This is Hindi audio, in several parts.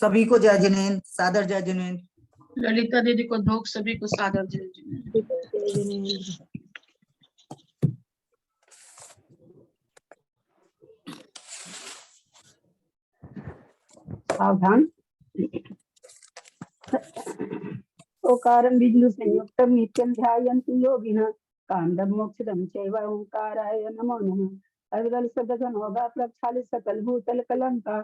सभी को जय जिनेन्द्र, सादर जय जिनेन्द्र। ललिता दीदी को धोख, सभी को सादर जय जिनेन्द्र। सावधान। ओकारं विष्णु संयुक्तं नित्यं ध्यायन्ति योगिनः कांडं मोक्षदं चैव ओंकाराय नमो नमः। अविरल सदगन होगा प्रक्षालित सकल भूतल कलंका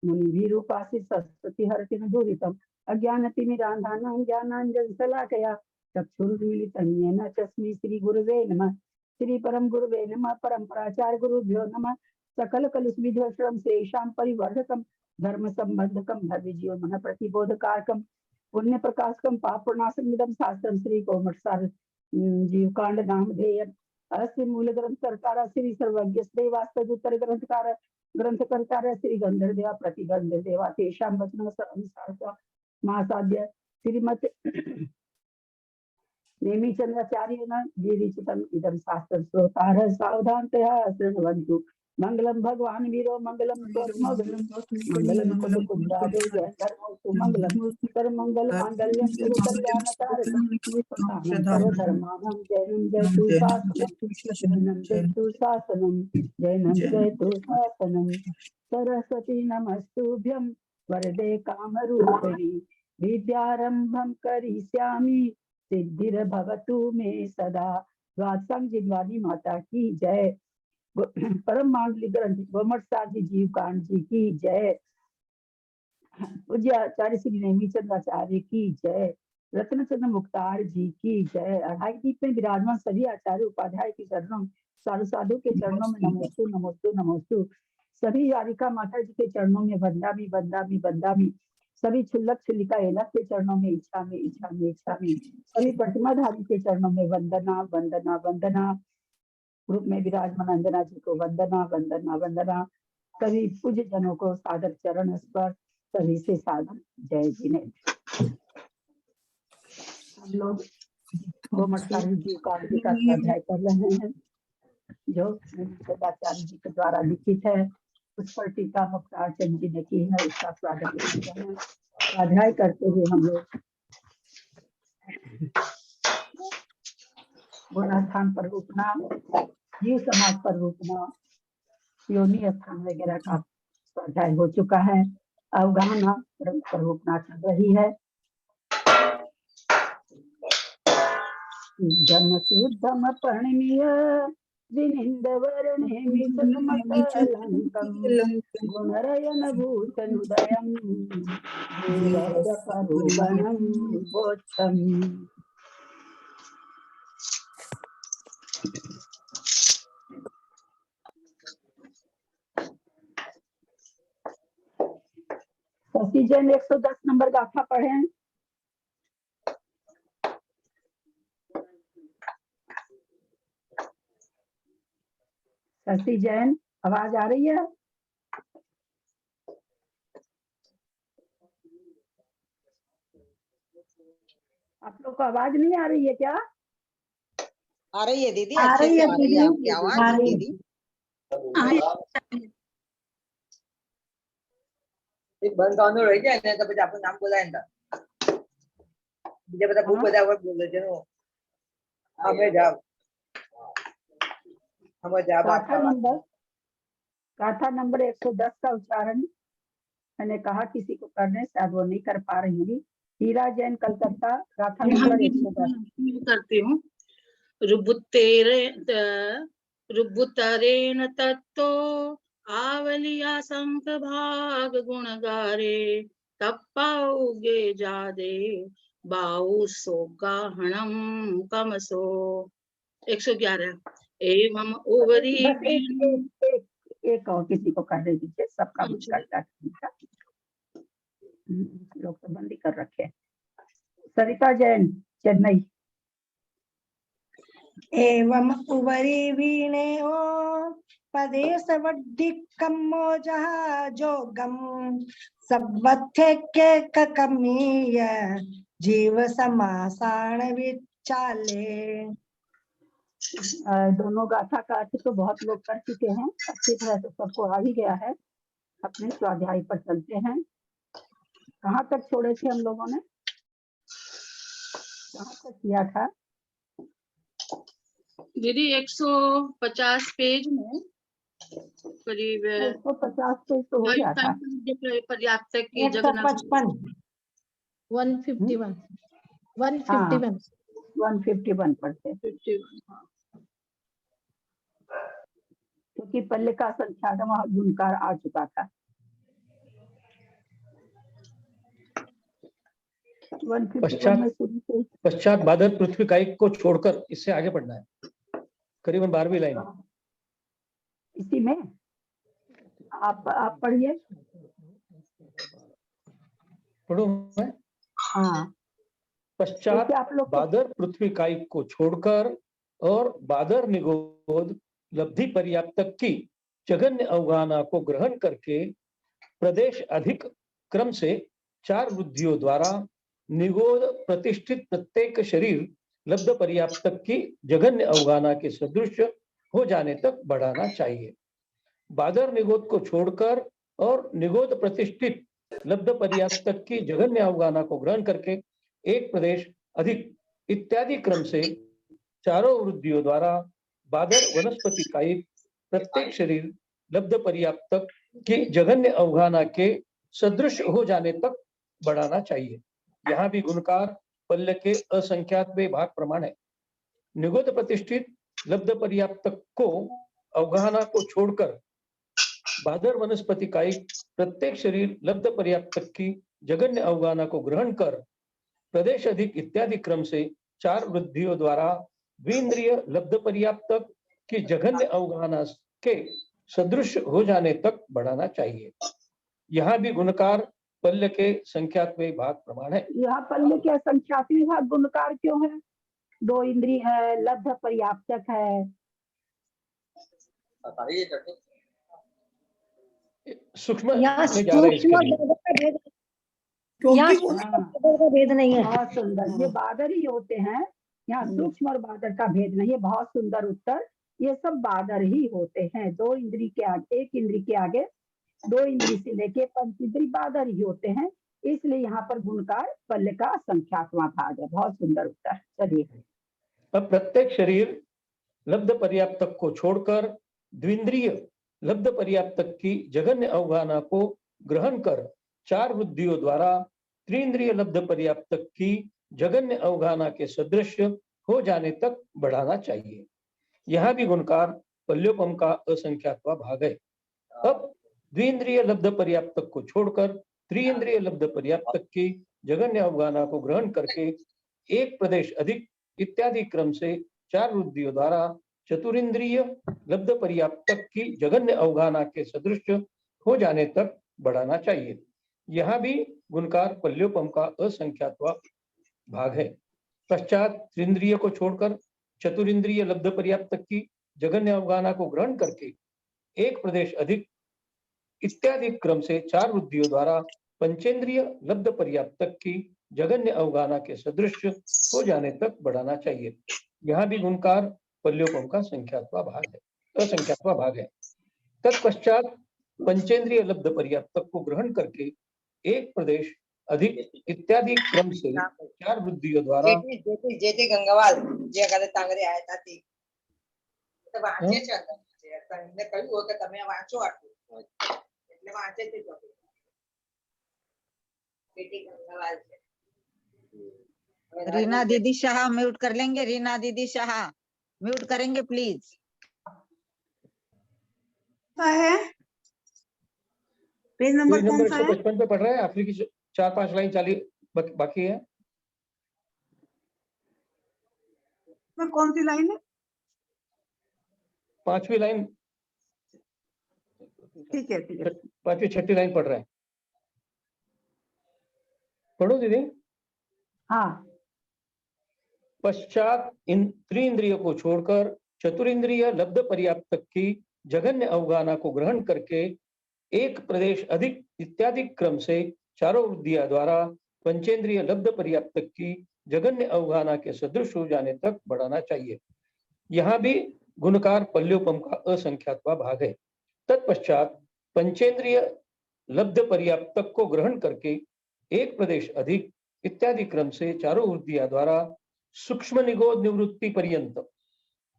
मुनिभिरूपासि सरस्वती हरति दूरितम् अज्ञानतिमिरान्धानां ज्ञानाञ्जन शलाकया चक्षुरुन्मीलितं येन तस्मै श्री गुरुवे नमः। श्री परम गुरुवे नमः। परम्पराचार्य गुरुभ्यो नमः। सकल कलुष विध्वंसं श्रेषां परिवर्धकं धर्म संबंधकं भव्यजीव मन प्रतिबोधकारकं पुण्य प्रकाशकं पापनाशं इदं शास्त्रं श्री कोमटसार जीवकांड नामधेयम् अस्य मूल ग्रंथकर्ता श्री सर्वज्ञ देवास्तुतर ग्रंथकर्ता श्री गंधर्देवा प्रतिगंधर्देवा तेषां वचनं अनुसार महासाध्य श्रीमते नेमिचंद्राचार्येण विरचितम् इदं शास्त्रं श्रोतारः सावधानतया शृण्वन्तु। मंगलम भगवान वीरो मंगलम मंगलम कुंडादो जय धर्मो मंगलम कर मंगल मांगल्यम गुरु कल्याण कारकम धर्मानं जैनम जयतु शासनम जयतु शासनम जैनम जयतु शासनम सरस्वती नमस्तुभ्यं वरदे कामरूपिणी विद्यारंभं करिष्यामि सिद्धिर्भवतु मे सदा। द्वादशं जिनवानी माता की जय। परम मांगलिक ग्रंथ गोमटसार जी जीवकांड जी की जय। पूज्य आचार्य श्री नेमिचंद्राचार्य की जय। रत्नचंद्र मुक्तार जी की जय। अढ़ाई दीप में विराजमान सभी आचार्य उपाध्याय के चरणों साधु साधु के चरणों में नमोस्तु नमोस्तु नमोस्तु। सभी यारिका माता जी के चरणों में वंदामी वंदामी वंदामी। सभी छुल्लक छुल्लिका एलक के चरणों में इच्छा में इच्छा में इच्छा में। सभी प्रतिमाधारी के चरणों में वंदना वंदना वंदना। ग्रुप में विराजमान अंजना जी को वंदना वंदना वंदना। सभी पूज्य जनों को सादर चरण स्पर्श। सभी से सादर जय जिनेन्द्र। हम लोग गोमटसार जी का अध्याय कर रहे हैं जो सदाचार्य जी के द्वारा लिखित है। उस पर टीका मुक्तार चंद जी ने की है, उसका स्वागत करते हैं। अध्याय करते हुए हम लोग गुणास्थान पर रूपना, जीव समाज पर रूपना, योनि स्थान वगैरह का स्वाध्याय हो चुका है। अवगाहना पर रूपना चल रही है। जम शुद्धम परिणीय जिनिंद वर्णे मिथुनमकलंकं गुणरयन भूषणुदयं भूवस्यपरूपणं बोद्धं। शशि जैन 110 नंबर गाथा पढ़े। शशि जैन आवाज आ रही है? आप लोग को आवाज नहीं आ रही है क्या? आ रही है दीदी, आ अच्छे रही से है आ रही है आपकी आ आवाज रही है। दीदी। एक बंद काउंटर रह गया ने तो પછી આપણું નામ બોલાય ને બીજા બધા બહુ બધા વર્ડ બોલે છે નો અમે જાવ गाथा नंबर 110 का उच्चारण मैंने कहा किसी को करने शायद वो नहीं कर पा रही होगी। हीरा जैन कलकत्ता गाथा नंबर 110 करती हूँ। रुबुतरेण तत्तो आवलिया संक भाग गुण गारे तप्पाउगे जादे बाऊ सोगाहणम कमसो। 111 एवं ओवरी एक और किसी को कर दे दीजिए, सबका कुछ करता है। लोग तो बंदी कर रखे। सरिता जैन चेन्नई। एवं उवरी वीणे ओ पदेश वड्डिक्कम्मो जहा जोगम सबथे के ककमीय जीव समासाण विचाले। दोनों गाथा का अर्थ तो बहुत लोग कर चुके हैं, अच्छी तरह से सबको आ ही गया है। अपने स्वाध्याय पर चलते हैं। कहाँ तक छोड़े थे हम लोगों ने, कहाँ तक किया था? दीदी 150 पेज में करीब 150 पेज तो हो गया था। पर्याप्त की जगह 155 151 151 151 पढ़ते, 51, हाँ। क्योंकि पल्ले का संख्यात्मक गुणकार आ चुका था। 151 में शुरू से पश्चात बादल पृथ्वी कायिक को छोड़कर, इससे आगे पढ़ना है, करीबन 12वीं लाइन। इसी में आप पढ़िए। पढ़ूं मैं? हाँ, पश्चात देखिए आप लोग बादर पृथ्वी कायिक को छोड़कर और बादर निगोद लब्धि पर्याप्तक की जघन्य अवगाहना को ग्रहण करके प्रदेश अधिक क्रम से 4 वृद्धियों द्वारा निगोद प्रतिष्ठित प्रत्येक शरीर लब्ध पर्याप्तक की जघन्य अवगाहना के सदृश हो जाने तक बढ़ाना चाहिए। बादर निगोद को छोड़कर और निगोद प्रतिष्ठित लब्ध पर्याप्तक की जघन्य अवगाहना को ग्रहण करके एक प्रदेश अधिक इत्यादि क्रम से चारों वृद्धियों द्वारा बादर वनस्पति कायिक प्रत्येक शरीर लब्ध पर्याप्तक की जघन्य अवगाहना के सदृश हो जाने तक बढ़ाना चाहिए। यहाँ भी गुणकार पल्ले के असंख्यातवें भाग प्रमाण है। निगोद प्रतिष्ठित लब्ध पर्याप्तक को अवगाहना को छोड़कर बादर वनस्पति कायिक प्रत्येक शरीर लब्ध पर्याप्तक की जघन्य अवगाहना को ग्रहण कर प्रदेश अधिक इत्यादि क्रम से 4 वृद्धियों द्वारा द्विंद्रिय लब्ध पर्याप्तक की जघन्य अवगाहना के सदृश हो जाने तक बढ़ाना चाहिए। यहाँ भी गुणकार पल्ले के संख्यात्मक भाग प्रमाण है। यहाँ पल्ले के संख्यात्मक भाग गुणकार क्यों है? 2 इंद्रिय है, लब्ध पर्याप्तक है। सूक्ष्म यहाँ में जा रहे हैं इसके लिए। का भेद नहीं है। बहुत सुंदर, ये बादर ही होते हैं, यहाँ सूक्ष्म और बादर का भेद नहीं है। बहुत सुंदर उत्तर, ये सब बादर ही होते हैं। 2 इंद्री के आगे, 1 इंद्री के आगे 2 इंद्री से लेके 5 इंद्री बादर ही होते हैं, इसलिए यहाँ पर गुणकार पल्ले का संख्यात्मक भाग है। बहुत सुंदर उत्तर। चलिए, अब प्रत्येक शरीर लब्ध पर्याप्तक को छोड़कर द्विंद्रिय लब्ध पर्याप्तक की जघन्य अवगाहना को ग्रहण कर 4 वृद्धियों द्वारा त्रिंद्रिय लब्ध पर्याप्तक की जघन्य अवगाहना के सदृश हो जाने तक बढ़ाना चाहिए। यहाँ भी गुणकार पल्योपम का असंख्यात्वा भाग है। अब द्विंद्रिय लब्ध पर्याप्तक को छोड़कर त्रिइंद्रिय लब्ध पर्याप्तक की जघन्य अवगाहना को ग्रहण करके एक प्रदेश अधिक इत्यादि क्रम से 4 वृद्धियों द्वारा चतुरिंद्रिय लब्ध पर्याप्तक की जघन्य अवगाहना के सदृश हो जाने तक बढ़ाना चाहिए। यहाँ भी गुणकार पल्योपम का असंख्यात्वा भाग है। पश्चात त्रिंद्रिय को छोड़कर चतुरिंद्रिय लब्ध पर्याप्तक की जघन्य अवगाहना को ग्रहण करके एक प्रदेश अधिक इत्यादि क्रम से 4 वृद्धियों द्वारा पंचेंद्रिय लब्ध पर्याप्तक की जघन्य अवगाहना के सदृश हो जाने तक बढ़ाना चाहिए। यहाँ भी गुणकार पल्योपम का संख्यात्वा भाग है, असंख्यात्वा भाग है। तत्पश्चात पंचेंद्रिय लब्ध पर्याप्तक को ग्रहण करके एक प्रदेश अधिक इत्यादि क्रम से 4 वृद्धियों द्वारा जेती गंगावाल जे કરે તાંગરે આયા હતા તે તો વાંચે છે તમને કહ્યું હોય કે તમે વાંચો આટલું એટલે વાંચે છે તો जेती गंगावाल છે। रीना दीदी शाह म्यूट कर लेंगे। रीना दीदी शाह म्यूट करेंगे प्लीज। है पेज नंबर पेज नंबर कौन सा है? 155 पे पढ़ रहे हैं। आखिरी की 4-5 लाइन बाकी है। में कौन सी लाइन है? 5वीं लाइन, ठीक है 5वीं 6ठी लाइन पढ़ रहे हैं। पढ़ो दीदी। हाँ, पश्चात इन त्रिइंद्रियों को छोड़कर चतुरिंद्रिय लब्ध पर्याप्तक की जघन्य अवगाहना को ग्रहण करके एक प्रदेश अधिक इत्यादि क्रम से 4 वृद्धियों द्वारा पंचेंद्रिय लब्ध पर्याप्तक की जघन्य अवगाहना के सदृश हो जाने तक बढ़ाना चाहिए। यहाँ भी गुणकार पल्योपम का असंख्यात्वा भाग है। तत्पश्चात पंचेंद्रिय लब्ध पर्याप्तक को ग्रहण करके एक प्रदेश अधिक इत्यादि क्रम से चारों वृद्धियां द्वारा सूक्ष्म निगोद निवृत्ति पर्यंत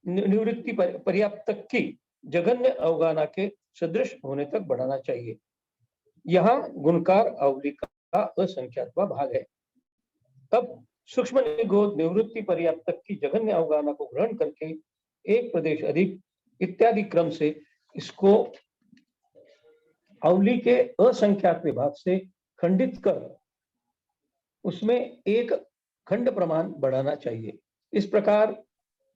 निवृत्ति पर्याप्त तक की जघन्य अवगाहना के सदृश होने तक बढ़ाना चाहिए। यहाँ गुणकार अवली का असंख्यात्वा भाग है। तब सूक्ष्म निगोद निवृत्ति पर्याप्त तक की जघन्य अवगाहना को ग्रहण करके एक प्रदेश अधिक इत्यादि क्रम से इसको अवली के असंख्यात विभाग से खंडित कर उसमें एक खंड प्रमाण बढ़ाना चाहिए। इस प्रकार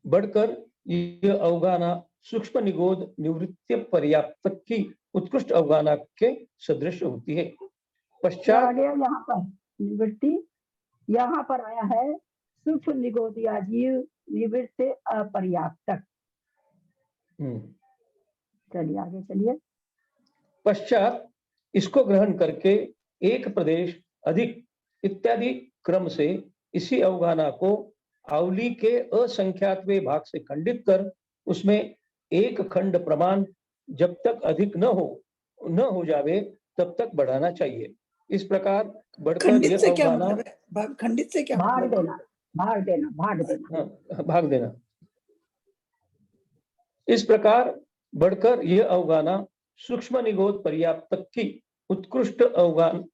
बढ़कर यह अवगाहना सूक्ष्म निगोद निवृत्ति पर्याप्त की उत्कृष्ट अवगाहना के सदृश होती है। पश्चात आ गया यहाँ पर निवृत्ति, यहाँ पर आया है सूक्ष्म निगोदिया जीव निवृत्ति अपर्याप्तक। चलिए आगे चलिए। पश्चात इसको ग्रहण करके एक प्रदेश अधिक इत्यादि क्रम से इसी अवगाहना को अवली के असंख्यातवें भाग से खंडित कर उसमें एक खंड प्रमाण जब तक अधिक न हो जावे तब तक बढ़ाना चाहिए। इस प्रकार बढ़कर खंडित यह से क्या अवगाहना मतलब है? खंडित से क्या भाग मतलब है? देना, भाग देना, भाग देना। हाँ, भाग देना। इस प्रकार बढ़कर यह अवगाहना सूक्ष्म निगोद पर्याप्त की उत्कृष्ट अवगाहना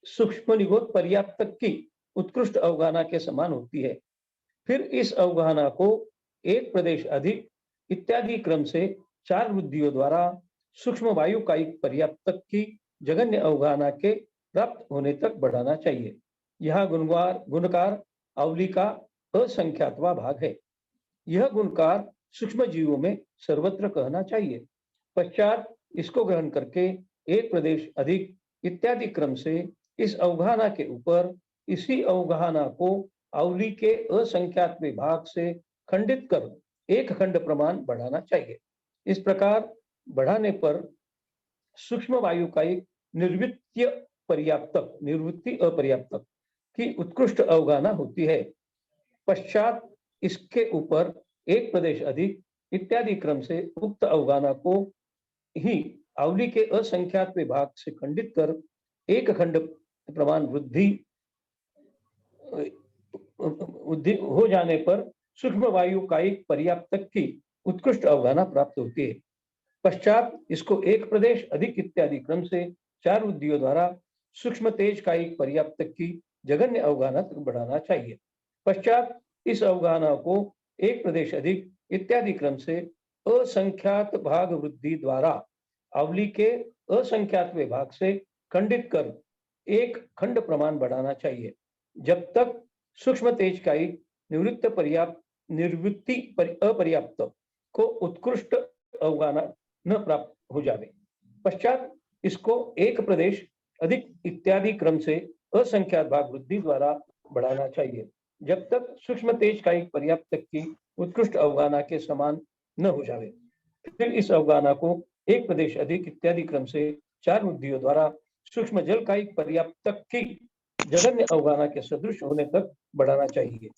सूक्ष्म निगोद पर्याप्त की उत्कृष्ट अवगाहना के समान होती है। फिर इस अवगाहना को एक प्रदेश अधिक इत्यादि क्रम से चार वृद्धियों द्वारा सूक्ष्म वायु कायिक पर्याप्त की जघन्य अवगाहना के प्राप्त होने तक बढ़ाना चाहिए। यह गुणकार अवली का असंख्यातवा भाग है। यह गुणकार सूक्ष्म जीवों में सर्वत्र कहना चाहिए। पश्चात इसको ग्रहण करके एक प्रदेश अधिक इत्यादि क्रम से इस अवगाहना के ऊपर इसी अवगाहना को अवली के असंख्यातवें भाग से खंडित कर एक खंड प्रमाण बढ़ाना चाहिए। इस प्रकार बढ़ाने पर सूक्ष्म वायु का एक निवृत्ति अपर्याप्तक की उत्कृष्ट अवगाहना होती है। पश्चात इसके ऊपर एक प्रदेश अधिक इत्यादि क्रम से उक्त अवगाहना को ही अवली के असंख्यात विभाग से खंडित कर एक खंड प्रमाण वृद्धि हो जाने पर सूक्ष्म वायु कायिक पर्याप्त की उत्कृष्ट अवगाहना प्राप्त होती है। पश्चात इसको एक प्रदेश अधिक इत्यादि क्रम से चार वृद्धियों द्वारा सूक्ष्म तेज कायिक पर्याप्त की जघन्य अवगाहना तक बढ़ाना चाहिए। पश्चात इस अवगाहना को एक प्रदेश अधिक इत्यादि क्रम से असंख्यात भाग वृद्धि द्वारा अवली के असंख्यात विभाग से खंडित कर एक खंड प्रमाण बढ़ाना चाहिए, जब तक सूक्ष्म तेज कायिक निवृत्ति अपर्याप्त को उत्कृष्ट अवगाहना न प्राप्त हो जावे। पश्चात इसको एक प्रदेश अधिक इत्यादि क्रम से असंख्यात भाग वृद्धि द्वारा बढ़ाना चाहिए, जब तक सूक्ष्म तेज कायिक पर्याप्त की उत्कृष्ट अवगाहना के समान न हो जावे। फिर इस अवगाहना को एक प्रदेश अधिक इत्यादि क्रम से चार वृद्धियों द्वारा सूक्ष्म जल कायिक पर्याप्त की जघन्य अवगाहना के सदृश होने तक बढ़ाना चाहिए।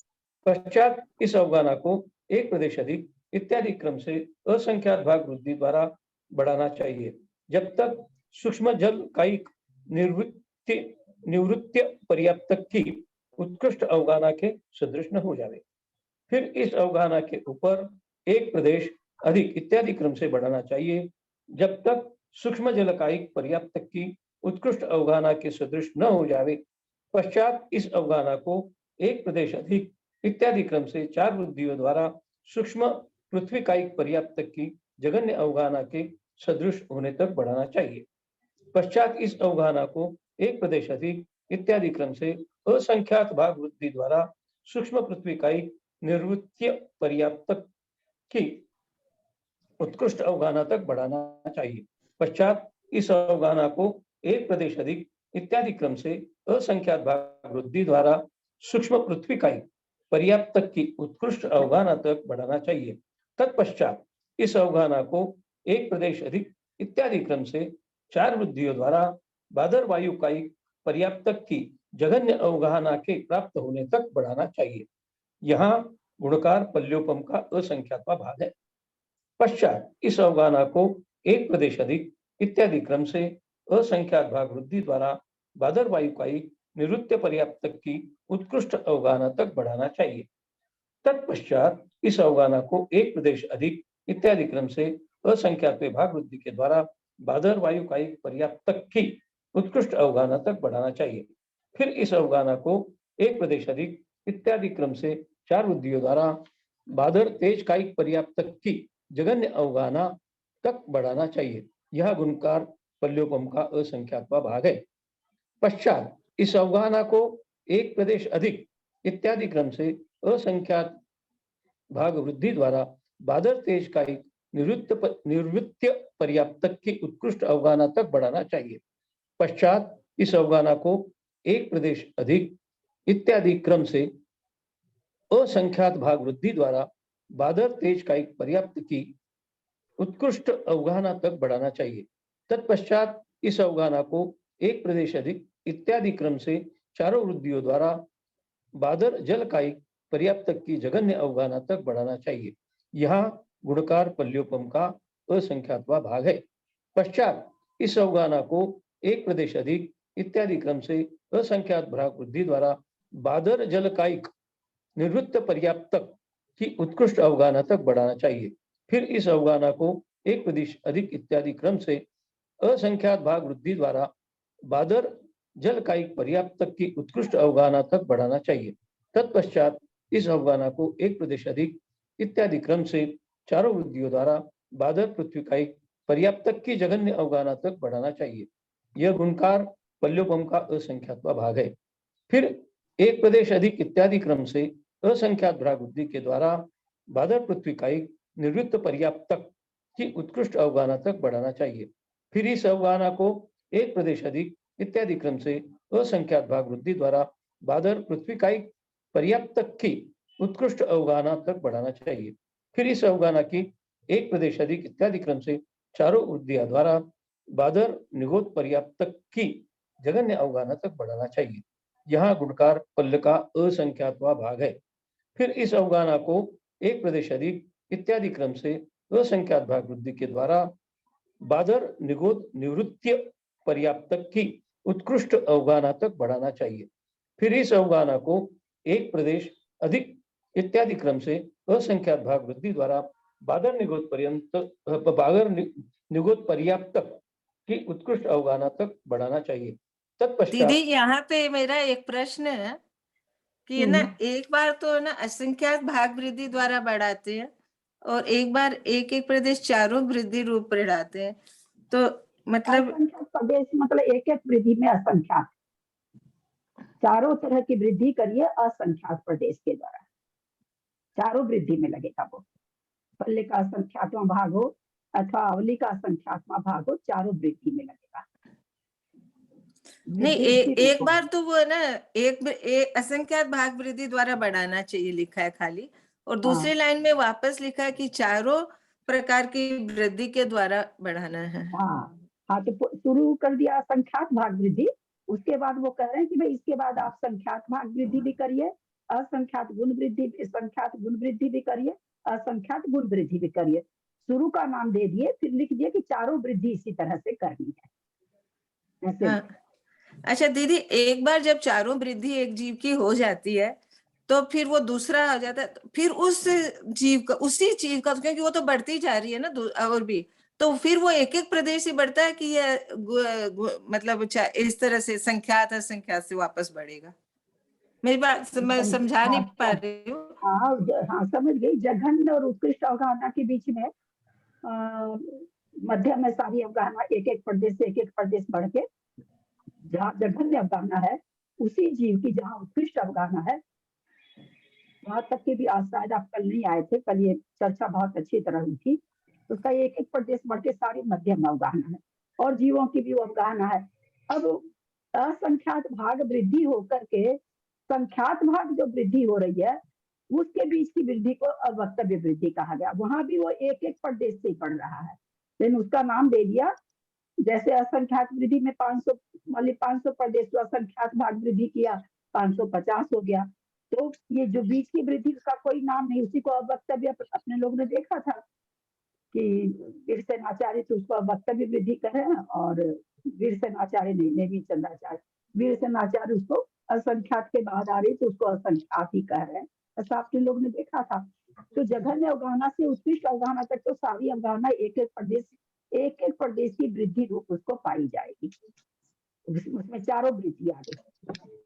पश्चात इस अवगाहना को एक प्रदेश अधिक इत्यादि क्रम से असंख्यात भाग वृद्धि द्वारा बढ़ाना चाहिए, जब तक सूक्ष्म जल कायिक निवृत्ति पर्याप्त की उत्कृष्ट अवगाहना के सदृश न हो जावे। फिर इस अवगाहना के ऊपर एक प्रदेश अधिक इत्यादि क्रम से बढ़ाना चाहिए, जब तक सूक्ष्म जल कायिक पर्याप्त की उत्कृष्ट अवगाहना के सदृश न हो जावे। पश्चात इस अवगाहना को एक प्रदेश अधिक इत्यादि क्रम से चार वृद्धियों द्वारा सूक्ष्म पृथ्वी कायिक पर्याप्त की जघन्य अवगाहना के सदृश होने तक बढ़ाना चाहिए। पश्चात इस अवगाहना को एक प्रदेश अधिक इत्यादि क्रम से असंख्यात भाग वृद्धि द्वारा सूक्ष्म पृथ्वी कायिक निवृत्ति पर्याप्त की उत्कृष्ट अवगाहना तक बढ़ाना चाहिए। पश्चात इस अवगाहना को एक प्रदेश अधिक इत्यादि क्रम से असंख्यात भाग वृद्धि द्वारा सूक्ष्म पृथ्वी कायिक पर्याप्त की उत्कृष्ट अवगाहना तक बढ़ाना चाहिए। तत्पश्चात इस अवगाहना को एक प्रदेश अधिक इत्यादि क्रम से चार वृद्धियों द्वारा बादर वायु कायिक पर्याप्त की जघन्य अवगाहना के प्राप्त होने तक बढ़ाना चाहिए। यहाँ गुणकार पल्योपम का असंख्यात्वा भाग है। पश्चात इस अवगाहना को एक प्रदेश अधिक इत्यादि क्रम से असंख्यात भाग वृद्धि द्वारा बादर वायु कायिक निवृत्त पर्याप्त तक की उत्कृष्ट अवगाहना तक बढ़ाना चाहिए। तत्पश्चात इस अवगाहना को एक प्रदेश अधिक इत्यादि क्रम से असंख्यात भाग वृद्धि के द्वारा बादर वायु कायिक पर्याप्त तक की उत्कृष्ट अवगाहना तक बढ़ाना चाहिए। फिर इस अवगाहना को एक प्रदेश अधिक इत्यादि क्रम से 4 वृद्धियों द्वारा बादर तेज कायिक पर्याप्त तक की जघन्य अवगाहना तक बढ़ाना चाहिए। यह गुणकार पल्योपम का असंख्यात्वा भाग है। पश्चात इस अवगाहना को एक प्रदेश अधिक इत्यादि क्रम से असंख्यात भाग वृद्धि द्वारा बादर तेज कायिक निवृत्त पर्याप्त तक की उत्कृष्ट अवगाहना तक बढ़ाना चाहिए। पश्चात इस अवगाहना को एक प्रदेश अधिक इत्यादि क्रम से असंख्यात भाग वृद्धि द्वारा बादर तेज कायिक पर्याप्त की उत्कृष्ट अवगाहना तक बढ़ाना चाहिए। तत्पश्चात इस अवगाहना को एक प्रदेश अधिक इत्यादि क्रम से चारों वृद्धियों द्वारा बादर जल कायिक पर्याप्त तक की जघन्य अवगाहना तक बढ़ाना चाहिए। यहाँ गुणकार पल्योपम का असंख्यात्वा भाग है। पश्चात इस अवगाहना को एक प्रदेश अधिक इत्यादि क्रम से असंख्यात भाग वृद्धि द्वारा बादर जल कायिक निवृत्त पर्याप्त तक की उत्कृष्ट अवगाहना तक बढ़ाना चाहिए। फिर इस अवगाहना को एक प्रदेश अधिक इत्यादि क्रम से असंख्यात भाग वृद्धि द्वारा बादर जल कायिक पर्याप्त तक की उत्कृष्ट अवगाहना तक बढ़ाना चाहिए। तत्पश्चात इस अवगाहना को एक प्रदेश अधिक इत्यादि क्रम से चारों वृद्धियों द्वारा बादर पृथ्वी कायिक पर्याप्त तक की जघन्य अवगाहना तक बढ़ाना चाहिए। यह गुणकार पल्योपम का असंख्यात्वा भाग है। फिर एक प्रदेश अधिक इत्यादि क्रम से असंख्यात भाग वृद्धि के द्वारा बादर पृथ्वी कायिक निवृत्त पर्याप्त तक की उत्कृष्ट अवगाहना तक बढ़ाना चाहिए। फिर इस अवगाहना को एक प्रदेश अधिक इत्यादि क्रम से असंख्यात भाग वृद्धि द्वारा बादर पृथ्वी कायिक पर्याप्त तक की उत्कृष्ट अवगाहना तक बढ़ाना चाहिए। फिर इस अवगाहना की एक प्रदेश अधिक इत्यादि क्रम से चारों वृद्धियों द्वारा बादर निगोद पर्याप्त तक की जघन्य अवगाहना तक बढ़ाना चाहिए। यहाँ गुणकार पल्ल का असंख्यात्वा भाग है। फिर इस अवगाहना को एक प्रदेश अधिक इत्यादि क्रम से असंख्यात भाग वृद्धि के द्वारा बादर निगोद निवृत्त पर्याप्त तक की उत्कृष्ट अवगाहना तक बढ़ाना चाहिए। फिर इस अवगाहना को एक प्रदेश अधिक इत्यादि क्रम से असंख्यात भाग वृद्धि द्वारा बादर निगोद पर्याप्त तक की उत्कृष्ट अवगाहना तक बढ़ाना चाहिए। तत्पश्चात दीदी यहाँ पे मेरा एक प्रश्न है कि ना एक बार तो ना असंख्यात भाग वृद्धि द्वारा बढ़ाते हैं और एक बार एक एक प्रदेश चारों वृद्धि रूप बढ़ाते हैं, तो मतलब असंख्यात प्रदेश मतलब एक एक वृद्धि में असंख्यात, चारों तरह की वृद्धि करिए असंख्यात प्रदेश के द्वारा, चारों वृद्धि में लगेगा वो। पल्ले का असंख्यातवा भाग हो अथवा अवली का असंख्यातवा भाग हो, चारों वृद्धि में लगेगा। नहीं, एक बार तो वो ना एक असंख्यात भाग वृद्धि द्वारा बढ़ाना चाहिए लिखा है खाली, और दूसरी लाइन में वापस लिखा है कि चारों प्रकार की वृद्धि के द्वारा बढ़ाना है। हाँ, तो शुरू कर दिया असंख्यात भाग वृद्धि, उसके बाद वो कह रहे हैं कि भाई इसके बाद आप संख्यात भाग वृद्धि भी करिए, असंख्यात गुण वृद्धि, संख्यात गुण वृद्धि भी करिए, असंख्यात गुण वृद्धि भी करिए। शुरू का नाम दे दिए, फिर लिख दिए कि चारों वृद्धि इसी तरह से करनी है। हाँ। अच्छा दीदी, एक बार जब चारों वृद्धि एक जीव की हो जाती है तो फिर वो दूसरा हो जाता है, तो फिर उस जीव का, उसी जीव का, क्योंकि वो तो बढ़ती जा रही है ना और भी, तो फिर वो एक एक प्रदेश से बढ़ता है कि ये मतलब इस तरह से संख्यात असंख्यात से वापस बढ़ेगा? मेरी बात मैं समझा नहीं पा रही हूँ। हाँ, समझ गई। जघन्य और उत्कृष्ट अवगाहना के बीच में मध्य में सारी अवगाहना एक एक प्रदेश से एक एक प्रदेश बढ़ के जहाँ जघन्य अवगाहना है, उसी जीव की जहाँ उत्कृष्ट अवगाहना है, वहां तक के भी आज शायद आप कल नहीं आए थे, कल ये चर्चा बहुत अच्छी तरह हुई थी। उसका एक एक प्रदेश बढ़ के सारी मध्यम अवगाहना है और जीवों की भी अवगाहना है। अब असंख्यात भाग वृद्धि होकर के संख्यात भाग जो वृद्धि हो रही है, उसके बीच की वृद्धि को अवक्तव्य वृद्धि कहा गया। वहां भी वो एक एक प्रदेश से बढ़ रहा है, लेकिन उसका नाम दे दिया, जैसे असंख्यात वृद्धि में 500 प्रदेश तो असंख्यात भाग वृद्धि किया, 550 हो गया। तो ये जो बीच की वृद्धि का कोई नाम नहीं, उसी को अवक्तव्य अपने लोग ने देखा था कि वीरसेनाचार्य तो उसको अवक्तव्य वृद्धि कहे, और वीरसेनाचार्य नहीं, नेमी चंद्राचार्य वीरसेनाचार्य उसको असंख्यात के बाद आ रही तो उसको असंख्यात ही कह रहे हैं। ऐसा आपने लोग ने देखा था। तो जघन्य अवगाहना से उत्कृष्ट अवगाहना तक तो सारी अवगाहना एक एक प्रदेश की वृद्धि रूप उसको पाई जाएगी। उसमें चारों वृद्धि आ गई।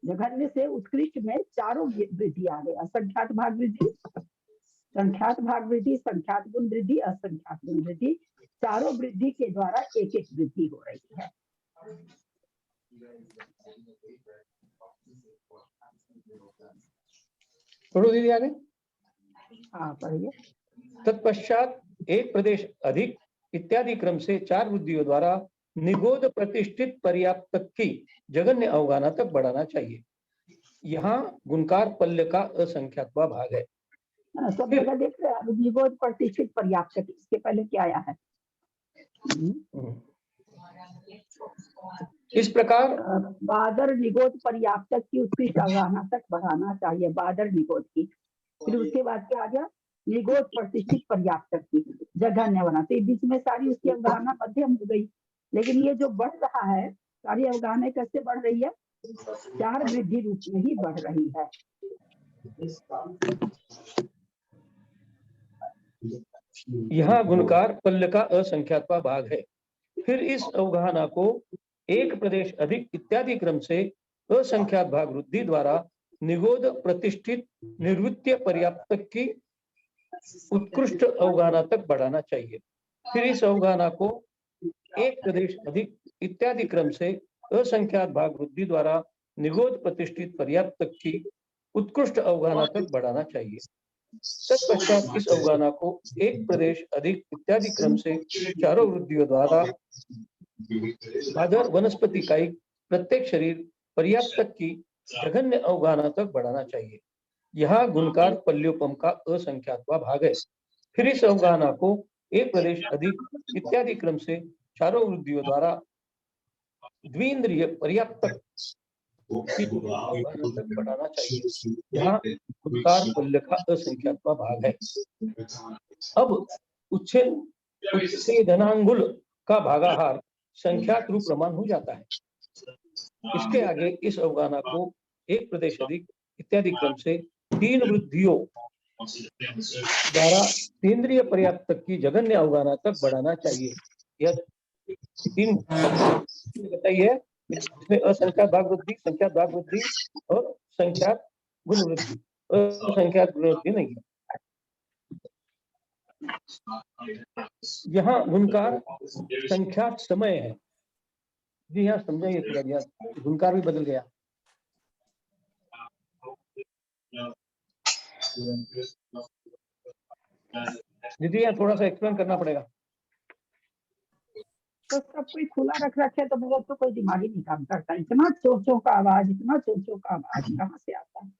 जघन्य से उत्कृष्ट में चारों वृद्धि आ गई। असंख्यात भाग वृद्धि, संख्यात भाग वृद्धि, संख्यात गुण वृद्धि, असंख्यात गुण वृद्धि, चारों वृद्धि के द्वारा एक एक वृद्धि हो रही है। पढ़ो दीदी आगे। हाँ पढ़िए। तत्पश्चात एक प्रदेश अधिक इत्यादि क्रम से चार वृद्धियों द्वारा निगोद प्रतिष्ठित पर्याप्त तक की जघन्य अवगाहना तक बढ़ाना चाहिए। यहाँ गुणकार पल्य का असंख्यात्वा भाग है। सब जगह देख रहे हैं निगोद प्रतिष्ठित पर्याप्त तक, इसके पहले क्या आया है? इस प्रकार बादर निगोद पर्याप्त तक की उत्कृष्ट अवगाहना तक बढ़ाना चाहिए। बादर निगोद की, फिर उसके बाद क्या आ गया? निगोद प्रतिष्ठित पर्याप्त तक की जघन्य होना। तो बीच में सारी उसकी अवगाहना मध्यम हो गई, लेकिन ये जो बढ़ रहा है सारी अवगाहना कैसे बढ़ रही है? चार वृद्धि रूप में ही बढ़ रही है। यहाँ गुणकार पल्य का असंख्यात्वा भाग है। फिर इस अवगाहना को एक प्रदेश अधिक इत्यादि क्रम से असंख्यात भाग वृद्धि द्वारा निगोद प्रतिष्ठित निर्वृत्य पर्याप्त की उत्कृष्ट अवगाहना तक बढ़ाना चाहिए। फिर इस अवगाहना को एक प्रदेश अधिक इत्यादि क्रम से असंख्यात भाग वृद्धि द्वारा निगोद प्रतिष्ठित पर्याप्त की उत्कृष्ट अवगाहना तक बढ़ाना चाहिए। तत्पश्चात इस अवगाहना को एक प्रदेश अधिक इत्यादि क्रम से चारों वृद्धियों द्वारा आधार वनस्पति का प्रत्येक शरीर पर्याप्त तक की जघन्य अवगाहना तक बढ़ाना चाहिए। यहाँ गुणकार पल्योपम का असंख्यात्वा भाग है। फिर इस अवगाहना को एक प्रदेश अधिक इत्यादि क्रम से चारों वृद्धियों द्वारा द्विंद्रिय पर्याप्त की अवगाहना तक बढ़ाना चाहिए। यहाँ गुणकार पल्य का असंख्यात्वा भाग है। अब उच्छेदनांगुल का भागाहार संख्यात रूप प्रमाण हो जाता है। इसके आगे इस अवगाहना को एक प्रदेश अधिक इत्यादि क्रम से तीन वृद्धियों द्वारा केंद्रीय पर्याप्त तक की जघन्य अवगाहना तक बढ़ाना चाहिए। यह तीन बताइए, इसमें असंख्यात भाग वृद्धि, संख्यात भाग वृद्धि और संख्यात गुण वृद्धि। असंख्यात गुण वृद्धि नहीं है। यहाँ गुणकार संख्यात समय है जी। यहाँ समझाइए थोड़ा, यहाँ गुणकार भी बदल गया। दीदी यहाँ थोड़ा सा एक्सप्लेन करना पड़ेगा। तो सब कोई खुला रख रखे तो मेरा तो कोई दिमाग ही नहीं काम करता। इतना चोचों का आवाज, इतना चोचों का आवाज कहाँ से आता है?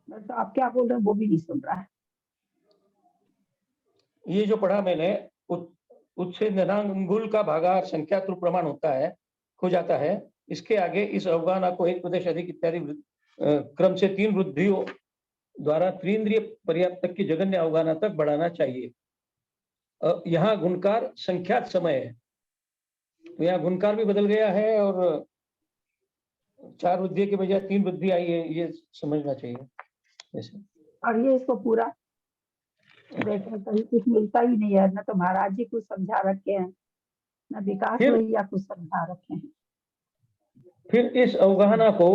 तो आप क्या बोल रहे हैं वो भी नहीं सुन रहा है। ये जो पढ़ा मैंने, उच्छेदनांगुल का भागाहार संख्यात रूप प्रमाण होता है, हो जाता है। इसके आगे इस अवगाहना को एक प्रदेश अधिक इत्यादि क्रम से तीन वृद्धियों द्वारा त्रिंद्रिय पर्याप्त तक की जघन्य अवगाहना तक बढ़ाना चाहिए। यहाँ गुणकार संख्यात समय है, तो यहाँ गुणकार भी बदल गया है और चार वृद्धि के बजाय तीन वृद्धि आई है, ये समझना चाहिए ऐसे। और ये इसको पूरा देखने कहीं कुछ मिलता ही नहीं है। न तो महाराज जी कुछ समझा रखे हैं, न विकास भैया कुछ समझा रखे हैं। फिर इस अवगाहना को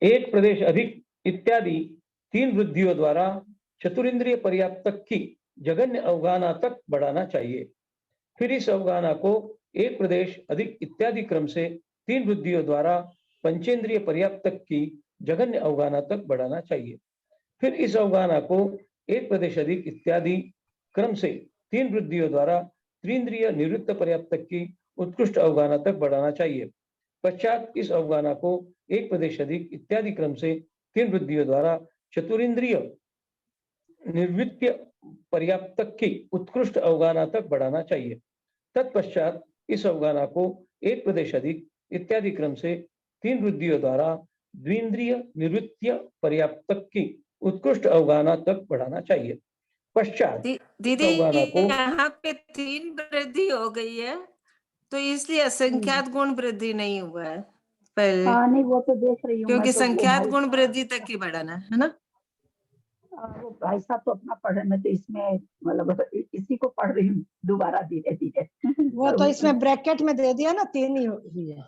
एक प्रदेश अधिक इत्यादि तीन वृद्धियों द्वारा चतुरिंद्रिय पर्याप्त तक की जघन्य अवगाहना तक बढ़ाना चाहिए। फिर इस अवगाहना को एक प्रदेश अधिक इत्यादि क्रम से तीन वृद्धियों द्वारा पंचेंद्रिय पर्याप्त तक की जघन्य अवगाहना तक बढ़ाना चाहिए। फिर इस अवगाहना को एक प्रदेश अधिक इत्यादि क्रम से तीन वृद्धियों द्वारा त्रिंद्रिय निवृत्त पर्याप्त तक की उत्कृष्ट अवगाहना तक बढ़ाना चाहिए। पश्चात इस अवगाहना को एक प्रदेश अधिक इत्यादि क्रम से तीन वृद्धियों द्वारा चतुरिंद्रिय निर्वृत्य पर्याप्त तक की उत्कृष्ट अवगाहना तक बढ़ाना चाहिए। तत्पश्चात इस अवगाहना को एक प्रदेश अधिक इत्यादि क्रम से तीन वृद्धियों द्वारा द्विंद्रिय निवृत्य पर्याप्त तक की उत्कृष्ट अवगाहना तक बढ़ाना चाहिए। पश्चात दीदी अवगाहना को यहाँ पे तीन वृद्धि हो गई है तो इसलिए असंख्यात गुण वृद्धि नहीं हुआ है पहले, हाँ नहीं वो तो देख रही हूँ मैं, क्योंकि तो वो संख्यात भाई गुण वृद्धि तक ही बढ़ाना है ना। वो भाई साहब तो अपना पढ़ रहे, मैं तो इसमें मतलब इसी को पढ़ रही हूँ दोबारा धीरे धीरे। वो तो इसमें ब्रैकेट में दे दिया ना, 3 ही हुई है,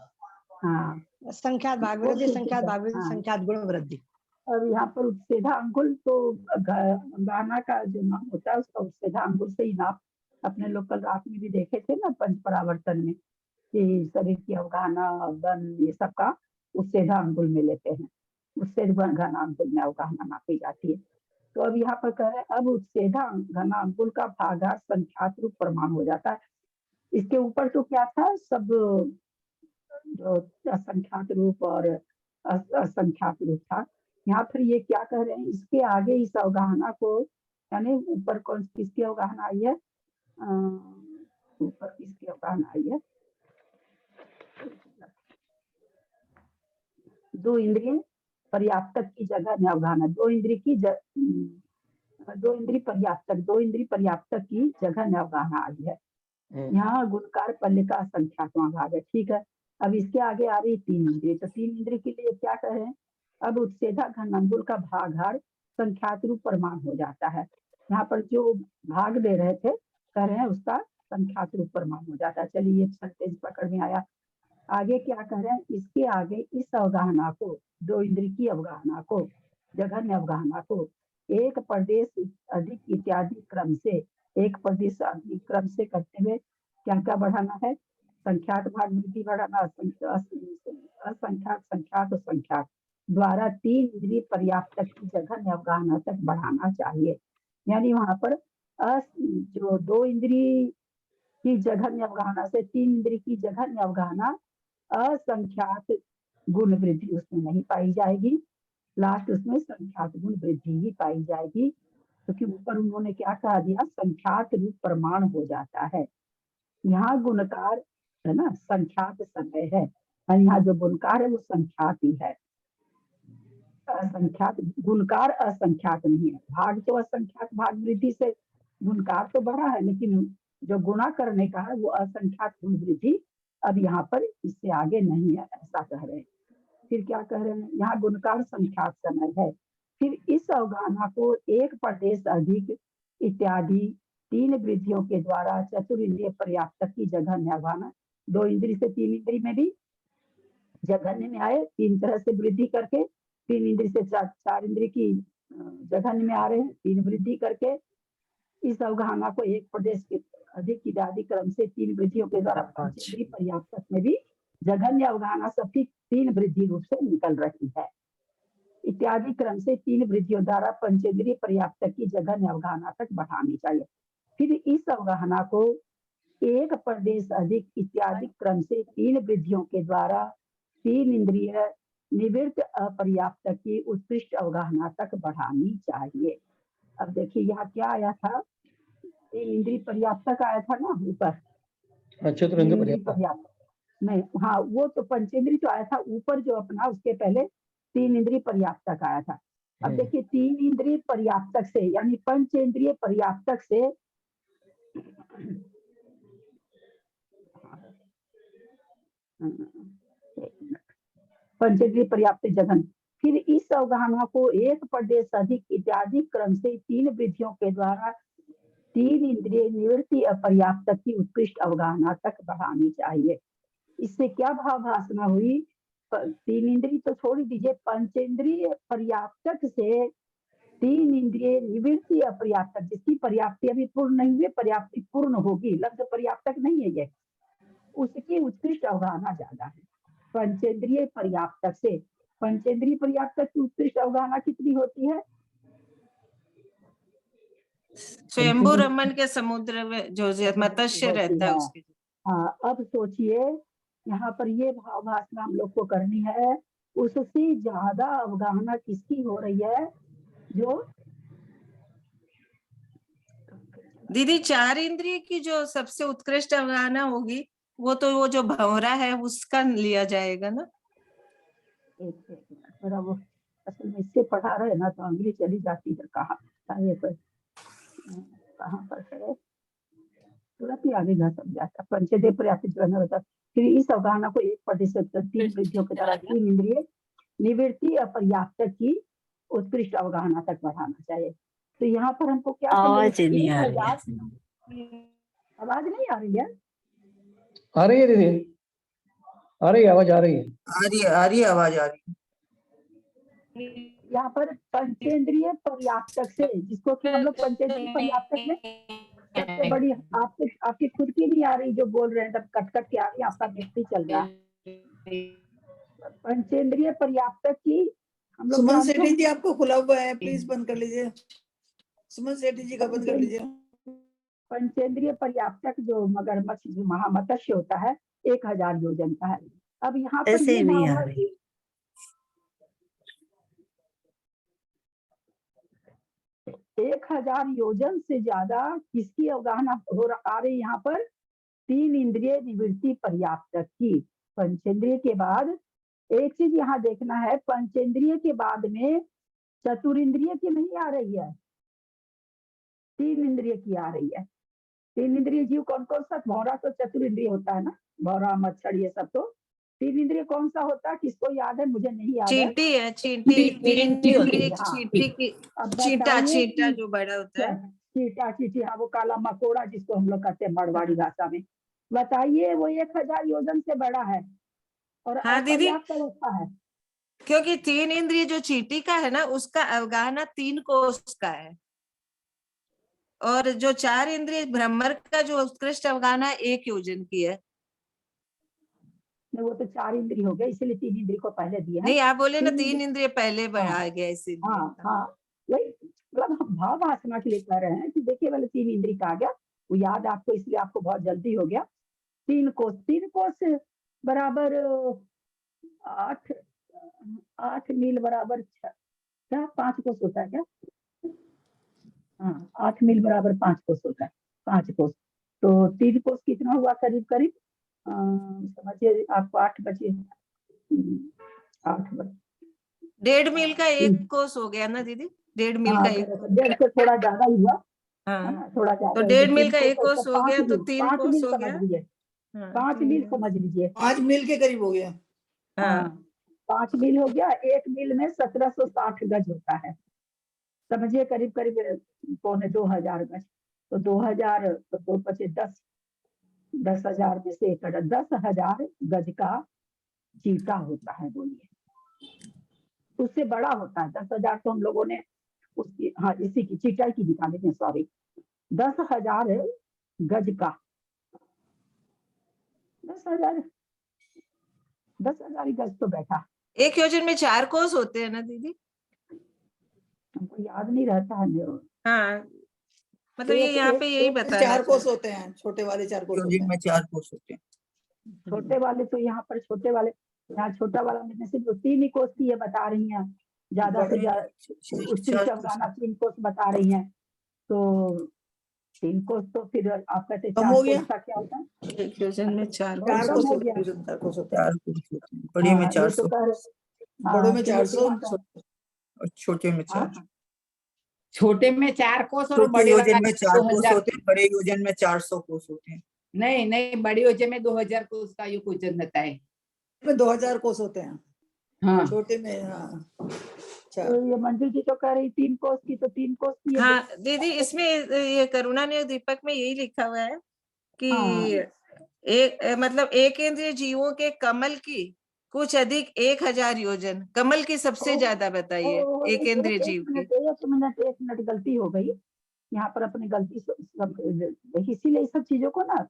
हाँ संख्यात भाग वो वृद्धि, ठीक संख्यात है। भाग वृद्धि, हाँ संख्यात गुण वृद्धि। और यहाँ पर उत्सेधा अंकुल तो गाना का जो नाम होता है उसका उत्सेधा अंकुल से ही नाम, अपने लोग कल रात में भी देखे थे ना पंच परावर्तन में कि शरीर की अवगाहना बन ये सब का उत्सेधा अंकुल में लेते हैं, उत्सेध घना अंकुल में अवगाहना नापी जाती है। तो अब यहाँ पर कह रहे हैं अब उत्सेधा घना अंकुल का भागार संख्यात रूप प्रमाण हो जाता है। इसके ऊपर तो क्या था सब जो असंख्यात रूप और असंख्यात रूप था, यहाँ फिर ये क्या कह रहे हैं इसके आगे इस अवगाहना को, यानी ऊपर कौन किसकी अवगाहना आई है, ऊपर किसकी अवगाहना आई है, दो इंद्रिय पर्याप्तक की जगह में अवगाहना, दो इंद्रिय पर्याप्तक की जगह में अवगाहना आई है। यहाँ गुणकार पल्ले का संख्यात्मक भाग है, ठीक है। अब इसके आगे आ रही 3 इंद्रिय, तो 3 इंद्रिय के लिए क्या कह रहे हैं, अब उत्सेधा घनांगुल का भागार संख्यात रूप प्रमाण हो जाता है। यहाँ पर जो भाग दे रहे थे कह रहे हैं उसका संख्यात रूप प्रमाण हो जाता है। चलिए ये सेंटेंस पकड़ में आया। आगे क्या कह रहे हैं, इसके आगे इस अवगाहना को, दो इंद्रिय की अवगाहना को, जघन्य अवगाहना को एक प्रदेश अधिक इत्यादि क्रम से, एक प्रदेश अधिक क्रम से करते हुए क्या क्या बढ़ाना है, संख्यात भाग वृद्धि बढ़ाना, असंख्यात संख्यात और संख्यात द्वारा 3 इंद्रिय पर्याप्त की जघन्य अवगाहना तक बढ़ाना चाहिए। यानी वहां पर जो 2 इंद्रिय की जघन्य अवगाहना से 3 इंद्रिय की जघन्य अवगाहना असंख्यात गुण वृद्धि उसमें नहीं पाई जाएगी, लास्ट उसमें संख्यात गुण वृद्धि ही पाई जाएगी, क्योंकि ऊपर उन्होंने क्या कहा दिया, संख्यात रूप प्रमाण हो जाता है। यहाँ गुणकार है ना संख्यात समय है, और यहाँ जो गुणकार है वो संख्यात ही है, असंख्यात गुणकार असंख्यात नहीं है। भाग तो असंख्यात भाग वृद्धि से गुणकार तो बढ़ा है, लेकिन जो गुणा करने का है वो असंख्यात गुण वृद्धि अब यहाँ पर इससे आगे नहीं है, ऐसा कह रहे हैं। फिर क्या कह रहे हैं, यहाँ गुणकार संख्यात समय है। फिर इस अवगाहना को एक प्रदेश अधिक इत्यादि 3 वृद्धियों के द्वारा चतुर्इंद्रिय पर्याप्त की जघन्य अवगाहना, 2 इंद्रिय से 3 इंद्रिय में भी जघन्य में आए, 3 तरह से वृद्धि करके 3 इंद्रिय से 4 इंद्रिय की जघन्य में आ रहे हैं, 3 वृद्धि करके इस अवगाहना को एक प्रदेश के अधिक इत्यादि क्रम से 3 वृद्धियों के द्वारा पंचेंद्रिय पर्याप्त में भी जघन्य अवगाहना सबकी 3 वृद्धि रूप से निकल रही है। इत्यादि क्रम से 3 वृद्धियों द्वारा पंचेंद्रिय पर्याप्त की जघन्य अवगाहना तक बढ़ानी चाहिए। फिर इस अवगाहना को एक प्रदेश अधिक इत्यादि क्रम से 3 वृद्धियों के द्वारा 3 इंद्रिय निवृत्त अपर्याप्त की उत्कृष्ट अवगाहना तक बढ़ानी चाहिए। अब देखिए यहाँ क्या आया था, 3 इंद्रिय पर्याप्त आया था ना ऊपर, चतुरिंद्रिय पर्याप्त नहीं, हाँ वो तो पंचेंद्रिय तो आया था ऊपर जो अपना, उसके पहले 3 इंद्रिय पर्याप्त आया था। अब देखिए 3 इंद्रिय पर्याप्त से यानी पंचेंद्रिय पर्याप्त से पंचेंद्रिय पर्याप्त जघन, फिर इस अवगाहना को एक प्रदेश अधिक इत्यादि क्रम से 3 वृद्धियों के द्वारा 3 इंद्रिय निवृत्ति अपर्याप्त की उत्कृष्ट अवगाहना तक बढ़ानी चाहिए। इससे क्या भाव भाषणा हुई, 3 इंद्रिय तो छोड़ दीजिए, पंचेंद्रिय पर्याप्तक से 3 इंद्रिय निवृत्ति अपर्याप्तक, जिसकी पर्याप्ति अभी पूर्ण नहीं हुई, पर्याप्ति पूर्ण होगी, लब्ध पर्याप्तक नहीं है ये, उसकी उत्कृष्ट अवगाहना ज्यादा है पंचेंद्रिय पर्याप्तक से। पंचेंद्रिय पर्याप्तक की उत्कृष्ट अवगाहना कितनी होती है, स्वयंभू रमन के समुद्र में जो मत्स्य रहता है उसके। हाँ अब सोचिए यहाँ पर ये भाव भाषण हम लोग को करनी है, उससे ज्यादा अवगाहना किसकी हो रही है, जो दीदी 4 इंद्रिय की जो सबसे उत्कृष्ट अवगाहना होगी वो तो वो जो भंवरा है उसका लिया जाएगा ना। एक मिनट मेरा वो असल में इससे पढ़ा रहे ना तो अंगली चली जाती है, कहाँ पर है, तुरंत ही आगे जा सब जाता। पंचेंद्रिय पर्याप्त जगह होता। फिर इस अवगाहना को 1% 3 वृद्धियों के द्वारा 3 इंद्रिय निवृत्ति अपर्याप्त की उत्कृष्ट अवगाहना तक बढ़ाना चाहिए। तो यहाँ पर हमको क्या आवाज नहीं आ रही है। आवाज नहीं आ रही है? आ रही है दीदी, आ रही है, आवाज आ रही है। आ रही है आवाज आ रही है। यहाँ पर पंचेंद्रिय पर्याप्तक से, जिसको कि हम लोग पंचेंद्रिय पर्याप्तक में सबसे बड़ी आपकी खुद की नहीं आ रही जो बोल रहे हैं, तब कट कट के आ रही है, आपका व्यक्ति चल रहा है। पंचेंद्रिय पर्याप्तक की हम लोग सुमन सेठी जी आपको खुला हुआ है, प्लीज बंद कर लीजिए। सुमन सेठी जी का बंद कर लीजिए। पंचेंद्रिय पर्याप्तक जो मगरमच्छ जो महामत्स्य होता है 1000 योजन का है। अब यहाँ पर ऐसे ये नहीं ना आ हुआ रही। कि 1000 योजन से ज्यादा किसकी अवगाहना आ रही यहाँ पर? 3 इंद्रिय निवृत्ति पर्याप्तक की। पंचेंद्रिय के बाद एक चीज यहाँ देखना है, पंचेंद्रिय के बाद में चतुरिंद्रिय की नहीं आ रही है, 3 इंद्रिय की आ रही है। 3 इंद्रिय जीव कौन कौन सा? भौरा तो चतुरिंद्रिय होता है ना, भौरा मच्छर ये सब। तो 3 इंद्रिय कौन सा होता है? किसको याद है? मुझे नहीं याद है। चींटी है, चींटी 3 इंद्रिय की चींटी की। अब चींटा बताइए चींटा कि जो बड़ा होता है। चीटा चीटी, हाँ वो काला मकोड़ा जिसको हम लोग कहते हैं मारवाड़ी भाषा में। बताइए वो 1000 योजन से बड़ा है और हाँ दीदी, अपर्याप्त अवस्था है। क्योंकि 3 इंद्रिय जो चींटी का है ना, उसका अवगाहना 3 कोश का है, और जो 4 इंद्रिय भ्रमर का जो उत्कृष्ट अवगाहना 1 योजन की है। नहीं, वो तो 4 इंद्रिय हो गया, इसलिए 3 इंद्रिय को पहले दिया है। नहीं, आप बोले ना 3 इंद्रिय, इंद्रिय पहले हाँ बढ़ाया गया इसीलिए। हाँ हाँ, वही मतलब हम भाव वासना के लिए कह रहे हैं कि देखिए वाले 3 इंद्रिय का आ गया, वो याद आपको, इसलिए आपको बहुत जल्दी हो गया। 3 कोश बराबर 8 मील बराबर क्या 5 कोश होता है क्या? हाँ 8 मील बराबर 5 कोश होता है, 5 कोश। तो 3 कोश कितना हुआ? करीब करीब समझिए आपको 8 बचे, 8 बचे 1.5 मील का 1 कोस हो गया ना दीदी? 1.5 मील का 1 1.5 से थोड़ा ज्यादा ही हुआ, है हाँ, ना, थोड़ा ज्यादा। तो 1.5 मील का 1 कोस हो गया, तो 3 5 कोस मील हो समझ गया। लीजिए, हाँ, 5 मील समझ लीजिए। 5 मील के करीब हो गया। हाँ 5 मील हो गया। 1 मील में 1760 गज होता है, समझिए करीब करीब 2500 गज। तो 2000 तो 2 बचे 10, 10,000 में से 10,000 गज का चीटा होता है। बोलिए उससे बड़ा होता है 10,000, तो हम लोगों ने उसकी, हाँ इसी की चीटा की निकाले थे, सॉरी 10,000 गज का, 10,000 गज तो बैठा। 1 योजन में 4 कोस होते हैं ना दीदी? हमको याद नहीं रहता है। हाँ, मतलब ये यहाँ पे यही बता 4 कोस होते हैं, छोटे वाले 4 कोस होते हैं। 4 कोस होते हैं। छोटे वाले तो यहाँ पर छोटे वाले, यहाँ छोटा वाला में सिर्फ 3 ही कोस की ये बता रही हैं, ज्यादा से ज्यादा उत्कृष्ट अवगाहना 3 कोस बता रही हैं। तो 3 कोस तो फिर आप कहते 4 कोस का क्या होता है? 1 योजन में 4 4 कम कोस हो होते गया। हैं, 4 कोस होते हैं। बड़े में हाँ, ये तो 400 कह रहे, बड़ों में हाँ, तो ये 400 तो बात है। और छोटे में हाँ, 400। छोटे में 4 कोस और छोटे बड़े योजन वाला में 4 कोस 2000। होते हैं, बड़े योजन में 400 कोस होते हैं। नहीं नहीं, बड़ी योजन में 2000 कोस का युग वजन रहता है। में 2000 कोस होते हैं, हाँ छोटे में हाँ। तो ये मंजू जी तो कह रही 3 कोस की, तो 3 कोस की हाँ दीदी, इसमें ये करुणा ने दीपक में यही लिखा हुआ है कि मतलब 1 इंद्रिय जीवों के कमल की कुछ अधिक 1000 योजन, कमल की सबसे ज्यादा बताइए 1 इंद्रिय जीव की। 1 मिनट गलती हो गई यहाँ पर, अपनी गलती इसीलिए इस सब चीजों को ना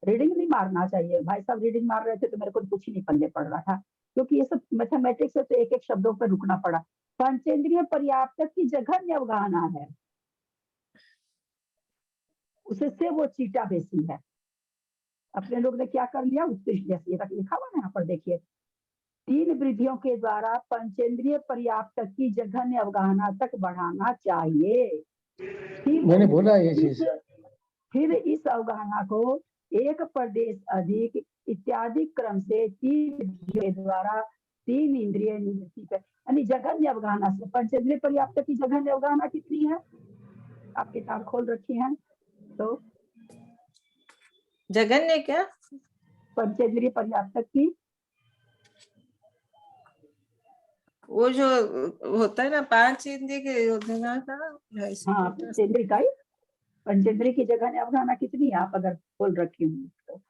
रीडिंग नहीं मारना चाहिए। भाई साहब रीडिंग मार रहे थे तो मेरे को कुछ ही नहीं पल्ले पड़ रहा था, क्योंकि ये सब मैथमेटिक्स है, तो एक एक शब्दों पर रुकना पड़ा। पंचेंद्रिय पर्याप्तक की जघन्य अवगाहना है, उससे वो चीटा बेसी है। अपने लोग ने क्या कर लिया, उत्कृष्ट, जैसे लिखा हुआ ना यहाँ पर देखिए, 3 वृद्धियों के द्वारा पंचेंद्रिय पर्याप्तक की जघन्य अवगाहना तक बढ़ाना चाहिए। मैंने बोला ये चीज। फिर इस अवगाहना को 1 प्रदेश अधिक इत्यादि क्रम से 3 के द्वारा 3 इंद्रिय निवृत्ति पर, यानी जघन्य अवगाहना से पंचेंद्रिय पर्याप्तक की जघन्य अवगाहना कितनी है? आप किताब खोल रखी हैं तो जघन्य क्या? पंचेंद्रिय पर्याप्तक की। वो जो होता है ना 5 इंद्रिय के योजना का। हाँ, पंचेंद्रिय का ही। पंचेंद्रिय की जघन्य अवगाहना कितनी है आप अगर बोल रखी हूँ तो?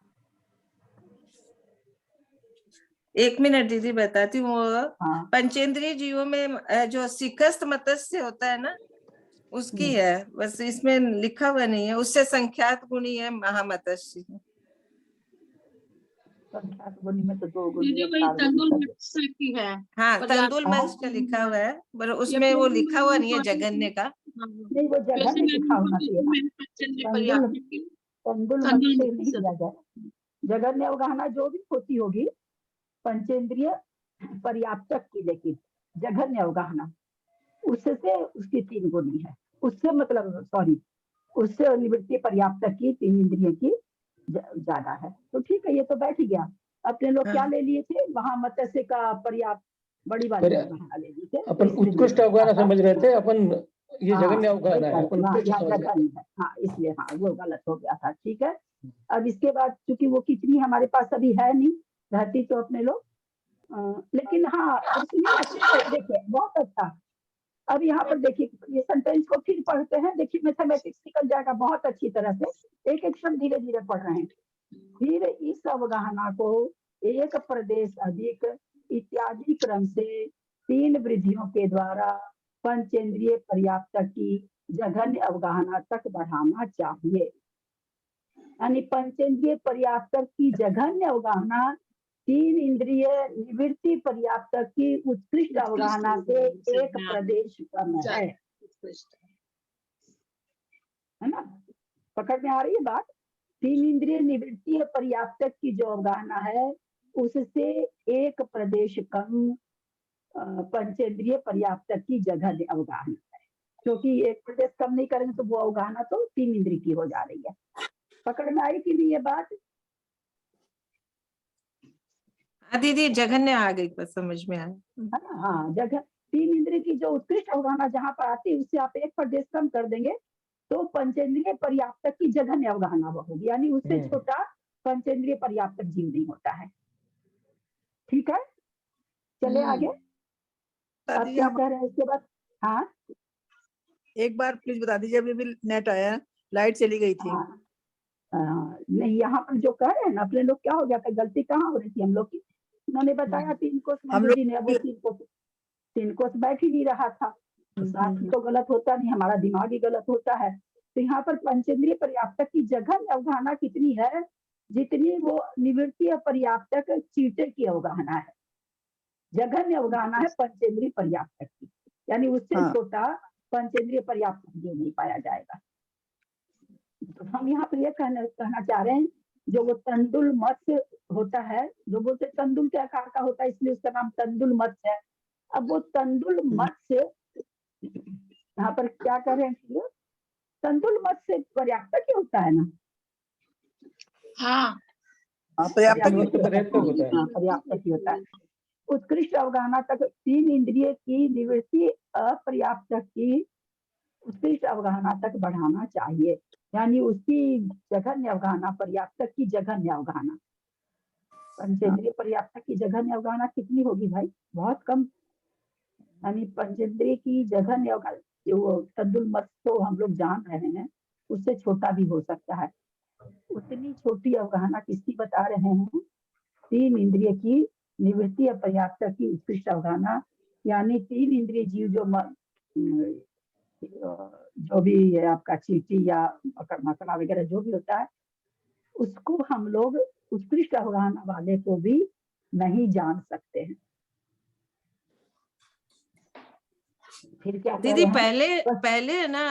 1 मिनट दीदी बताती हूँ। हाँ पंचेंद्रिय जीवों में जो सिकस्त मत्स्य होता है ना, उसकी हम्म। है, बस इसमें लिखा हुआ नहीं है। उससे संख्यात गुणी है महामत्स्य। संख्यात गुणी में तो 2 गुणी दीदी है, वही 4 गुणी तंदुल सब। मत्स्य की है। हाँ, पर्याप्त तंदुल मत्स्य लिखा हुआ है, पर ये उसमें वो पूर्ण लिखा हुआ नहीं है important जघन्य का। हाँ। नहीं, वो वैसे जघन्य मैंने लिखा उनको होना चाहिए ना। मैंने पंचेंद्रिय तंदुल पर्याप्तक की तंदुल तंदुल मत्स्य नहीं मत्स्य दिया जाए। जघन्य अवगाहना जो भी होती होगी पंचेंद्रिय पर्याप्तक की, लेकिन जघन्य अवगाहना उससे उसकी 3 गुनी है। उससे मतलब सॉरी, उससे निवृत्ति पर्याप्तक की 3 इंद्रिय की ज्यादा है। तो ठीक है, ये तो बैठ गया। अपने लोग क्या हाँ। ले लिए थे वहां, मत्स्य का पर्याप्त बड़ी वाली अवगाहना ले लिए थे। तो अपन इसलिए उत्कृष्ट नहीं अवगाहना लिखा था। समझ रहे थे अपन, ये हाँ, जघन्य अवगाहना है, अपन उत्कृष्ट यहाँ समझ रहे थे। जघन्य है। हाँ, इसलिए हाँ वो गलत हो गया था। ठीक है, अब इसके बाद चूंकि वो कितनी हमारे पास अभी है नहीं, रहती तो अपने लोग लेकिन हाँ सुनिए अच्छे से देखिए, बहुत अच्छा। अब यहाँ पर देखिए, ये सेंटेंस को फिर पढ़ते हैं। देखिए मैथमेटिक्स निकल जाएगा बहुत अच्छी तरह से। एक एक शब्द धीरे धीरे पढ़ रहे हैं। फिर इस अवगाहना को एक प्रदेश अधिक इत्यादि क्रम से 3 वृद्धियों के द्वारा पंचेंद्रिय पर्याप्तक की जघन्य अवगाहना तक बढ़ाना चाहिए। यानी पंचेंद्रिय पर्याप्तक की जघन्य अवगाहना 3 इंद्रिय निवृत्ति पर्याप्तक की उत्कृष्ट अवगाहना से एक प्रदेश कम है ना? पकड़ में आ रही है बात? 3 इंद्रिय निवृत्ति पर्याप्तक की जो अवगाहना है उससे एक प्रदेश कम पंचेंद्रिय पर्याप्तक की जघन्य अवगाहना है। क्योंकि एक प्रदेश कम नहीं करेंगे तो वो अवगाहना तो 3 इंद्रिय की हो जा रही है। पकड़ में आई कि नहीं ये बात? हाँ दीदी, जघन्य आ गई, बस समझ में आया। है ना? हाँ, जगह 3 इंद्रिय की जो उत्कृष्ट अवगाहना जहाँ पर आती है उससे आप एक प्रदेश कम कर देंगे तो पंचेंद्रिय पर्याप्तक की जघन्य अवगाहना होगी। यानी उससे छोटा पंचेंद्रिय पर्याप्तक जीव नहीं होता है। ठीक है, चले आगे। बता अब दीजिए क्या हम कह रहे हैं इसके बाद? हाँ, एक बार प्लीज बता दीजिए, अभी भी नेट आया, लाइट चली गई थी। हाँ, नहीं यहाँ पर जो कह रहे हैं ना अपने लोग, क्या हो जाता है, गलती कहाँ हो रही थी हम लोग की? उन्होंने बताया 3 कोस हम मंजू लोग जी ने, अब वो 3 कोस बैठ ही नहीं रहा था। तो साथ ही तो गलत होता नहीं, हमारा दिमाग ही गलत होता है। तो यहाँ पर पंचेंद्रिय पर्याप्तक की जघन्य अवगाहना कितनी है? जितनी वो निवृत्तीय पर्याप्तक चीटे की अवगाहना है। जघन्य अवगाहना है पंचेंद्रिय पर्याप्तक की, यानी उससे हाँ। छोटा पंचेंद्रिय पर्याप्तक जो नहीं पाया जाएगा। तो हम यहाँ पर यह कहना चाह रहे हैं, जो वो तंदुल मत्स्य होता है, जो बोलते तंदुल के आकार का होता है इसलिए उसका नाम तंदुल मत्स्य है। अब वो तंदुल मत्स्य यहाँ पर क्या कर रहे हैं, तंदुल मत्स्य पर्याप्तक ही होता है ना? हाँ, पर्याप्तक पर्याप्तक ही होता है। उत्कृष्ट अवगाहना तक 3 इंद्रिय की निवृत्ति अपर्याप्तक की उत्कृष्ट अवगाहना तक बढ़ाना चाहिए। यानी उसकी जघन्य अवगाहना, पर्याप्तक की जघन्य अवगाहना। पंचेंद्रिय पर्याप्तक की जघन्य अवगाहना कितनी होगी भाई? बहुत कम। यानी पंचेंद्रिय की जघन्य अवगाहना जो तंदुल मत्स्य तो हम लोग जान रहे हैं, उससे छोटा भी हो सकता है। उतनी छोटी अवगाहना किसकी बता रहे हैं? 3 इंद्रिय की निवृत्ति पर्याप्तक की उत्कृष्ट अवगाहना। यानी 3 इंद्रिय जीव जो भी है आपका चींटी या मकड़ा वगैरह जो भी होता है, उसको हम लोग उत्कृष्ट अवगाहना वाले को भी नहीं जान सकते हैं। फिर क्या दीदी पहले ना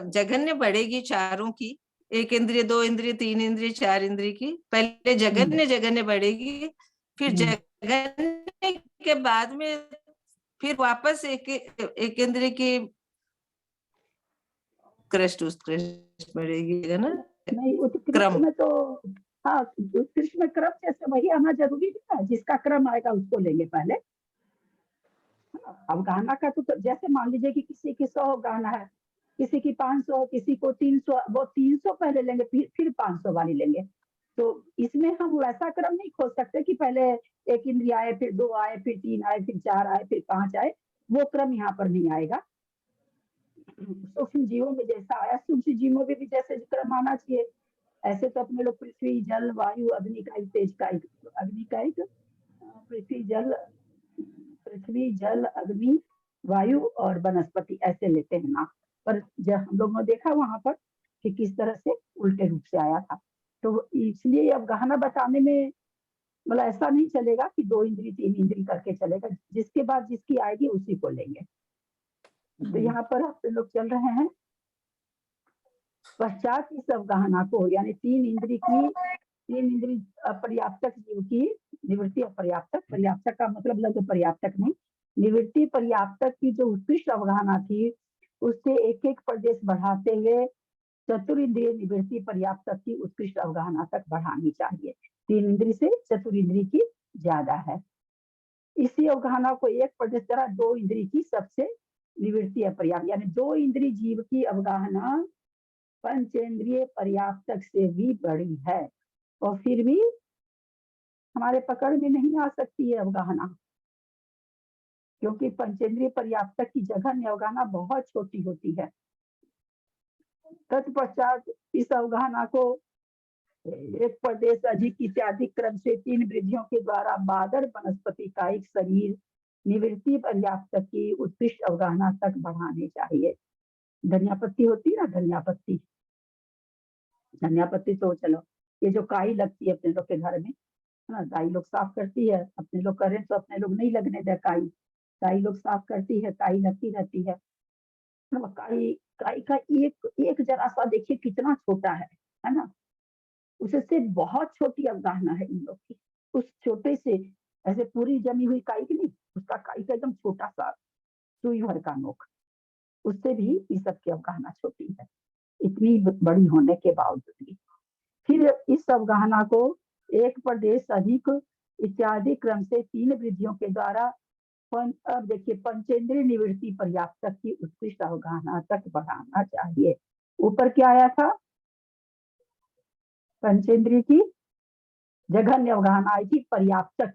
जघन्य बढ़ेगी चारों की, 1 इंद्रिय 2 इंद्रिय 3 इंद्रिय 4 इंद्रिय की। पहले जघन्य बढ़ेगी, फिर जघन्य के बाद में फिर वापस एक इंद्रिय की उत्कृष्ट बढ़ेगी ना? नहीं, उत्कृष्ट में तो हाँ, उत्कृष्ट में क्रम जैसे वही आना जरूरी नहीं है। जिसका क्रम आएगा उसको लेंगे पहले। अवगाहना का तो जैसे मान लीजिए कि किसी की 100 अवगाहना है, किसी की 500, किसी को 300, वो 300 पहले लेंगे फिर 500 वाली लेंगे। तो इसमें हम वैसा क्रम नहीं खोज सकते कि पहले 1 इंद्रिय आए, फिर 2 आए, फिर 3 आए, फिर 4 आए, फिर 5 आए। वो क्रम यहाँ पर नहीं आएगा। सूक्ष्म जीवों में जैसा आया, सूक्ष्म जीवों में भी जैसे क्रम आना चाहिए। ऐसे तो अपने लोग पृथ्वी, जल, वायु, अग्नि कायिक, तेज कायिक, अग्नि कायिक, पृथ्वी, जल, अग्नि, वायु और वनस्पति ऐसे लेते हैं ना। पर जब हम लोगों ने देखा वहां पर कि किस तरह से उल्टे रूप से आया था, तो इसलिए अब गहना बताने में मतलब ऐसा नहीं चलेगा कि 2 इंद्री 3 इंद्री करके चलेगा। जिसके बाद जिसकी आएगी उसी को लेंगे। तो यहाँ पर आप लोग चल रहे हैं पश्चात इस अवगाहना को, यानी 3 इंद्री अपर्याप्तक जीव की निवृत्ति अपर्याप्तक, पर्याप्तक का मतलब लघु पर्याप्तक नहीं, निवृत्ति पर्याप्तक की जो उत्कृष्ट अवगाहना थी उससे एक एक प्रदेश बढ़ाते हुए चतुरिंद्रिय निवृत्ति पर्याप्तक की उत्कृष्ट अवगाहना तक बढ़ानी चाहिए। 3 इंद्री से चतुरिंद्री की ज्यादा है। इसी अवगाहना को एक प्रदेश द्वारा 2 इंद्री की सबसे निवृत्ति अपर्याप्त, यानी 2 इंद्री जीव की अवगाहना पंचेंद्रिय पर्याप्तक से भी बड़ी है और फिर भी हमारे पकड़ में नहीं आ सकती है अवगाहना, क्योंकि पंचेंद्रिय पर्याप्तक की जघन्य अवगाहना बहुत छोटी होती है। तत्पश्चात इस अवगाहना को एक प्रदेश अधिक इत्यादि क्रम से 3 वृद्धियों के द्वारा बादर वनस्पति कायिक शरीर निवृत्ति पर्याप्तक की उत्कृष्ट अवगाहना तक बढ़ाने चाहिए। धनिया पत्ती होती है ना, धनिया पत्ती तो चलो ये जो काई लगती है अपने लोग के घर में, है ना, दाई लोग साफ करती है, अपने लोग करें तो अपने लोग नहीं लगने दे काई, दाई लोग साफ करती है, काई लगती रहती है। काई का एक जरा सा देखिए कितना छोटा है ना, उससे बहुत छोटी अवगाहना है इन लोग की। उस छोटे से ऐसे पूरी जमी हुई काई की नहीं, उसका काई का एकदम छोटा सा सुई भर का नोक, उससे भी इस सब की अवगाहना छोटी है, इतनी बड़ी होने के बावजूद भी। फिर इस अवगाहना को एक प्रदेश अधिक इत्यादि क्रम से 3 वृद्धियों के द्वारा अब देखिए पंचेंद्रिय निवृत्ति पर्याप्तक की उत्कृष्ट अवगाहना तक बढ़ाना चाहिए। ऊपर क्या आया था, पंचेंद्रिय की जघन्य अवगाहना आई थी, पर्याप्तक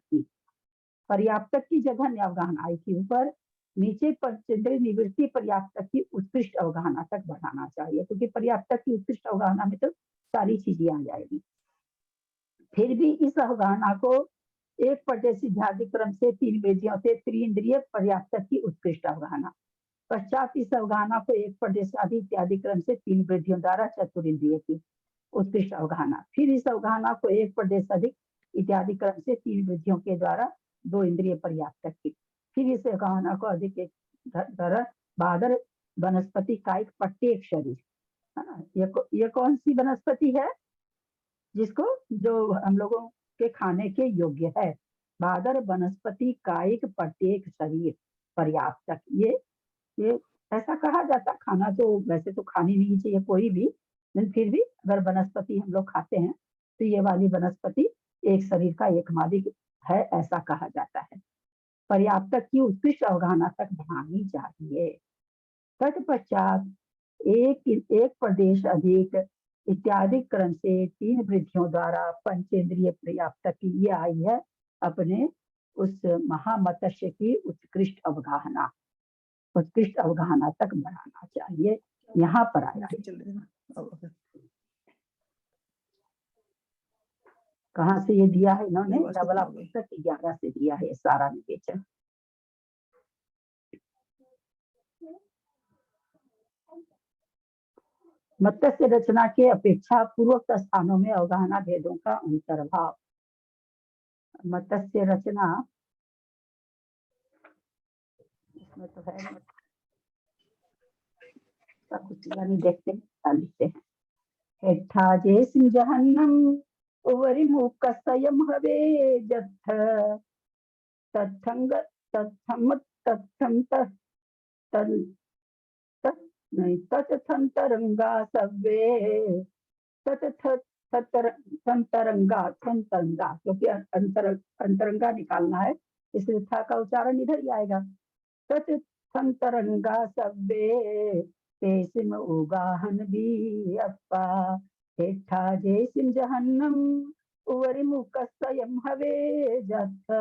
की जघन्य अवगाहना आई थी ऊपर, नीचे पंचेंद्रिय निवृत्ति पर्याप्तक की उत्कृष्ट अवगाहना तक बढ़ाना चाहिए, क्योंकि पर्याप्तक की उत्कृष्ट अवगाहना में तो सारी चीजें आ जाएगी। फिर भी इस अवगाहना को एक प्रदेश इत्यादि क्रम से 3 वृद्धियों से त्रिइंद्रिय पर्याप्तक की उत्कृष्ट अवगाहना, पश्चात इस अवगाहना को एक प्रदेश आदि इत्यादि क्रम से 3 वृद्धियों द्वारा चतुरिंद्रिय की उत्कृष्ट अवगाहना, फिर इस अवगाहना को एक प्रदेश अधिक इत्यादि क्रम से 3 वृद्धियों के द्वारा 2 इंद्रिय पर्याप्तक की, फिर इस अवगाहना को अधिक एक बादर वनस्पति कायिक प्रत्येक शरीर, है ना। ये कौन सी वनस्पति है जिसको जो हम लोगों के खाने के योग्य है, बादर वनस्पति कायिक प्रत्येक शरीर पर्याप्तक। ये ऐसा कहा जाता, खाना तो वैसे तो खानी नहीं चाहिए कोई भी, लेकिन फिर भी अगर वनस्पति हम लोग खाते हैं तो ये वाली वनस्पति एक शरीर का एक मालिक है, ऐसा कहा जाता है। पर्याप्तक की उत्कृष्ट अवगाहना तक बढ़ानी चाहिए। तत्पश्चात एक प्रदेश अधिक इत्यादि क्रम से 3 वृद्धियों द्वारा पंचेंद्रिय पर्याप्तक की ये आई है अपने उस महामत्स्य की उत्कृष्ट अवगाहना तक बढ़ाना चाहिए। यहाँ पर आया है, कहाँ से ये दिया है इन्होंने, डबला पुस्तक 11 से दिया है सारा निवेचन। मत्स्य रचना के अपेक्षा पूर्वोक्त स्थानों में अवगाहना भेदों का अंतर्भाव। मत्स्य रचना इसमें तो है, कुछ यानी देखते हैं, लिखते हैं, हेठा जेसिम जहन्नम उवरिमुख कसयम हवे जत्थ तत्थंग तत्थम तत्थम तत्थंतरंगा सव्वे तत्थंतरंगा, क्योंकि अंतरंगा निकालना है इसलिए था का उच्चारण इधर ही आएगा। तत्थंतरंगा सव्वे तेसिम उगाहन भी अप्पा हेठा जेसिम जहन्नम उवरिमुखस्तयं हवे जथ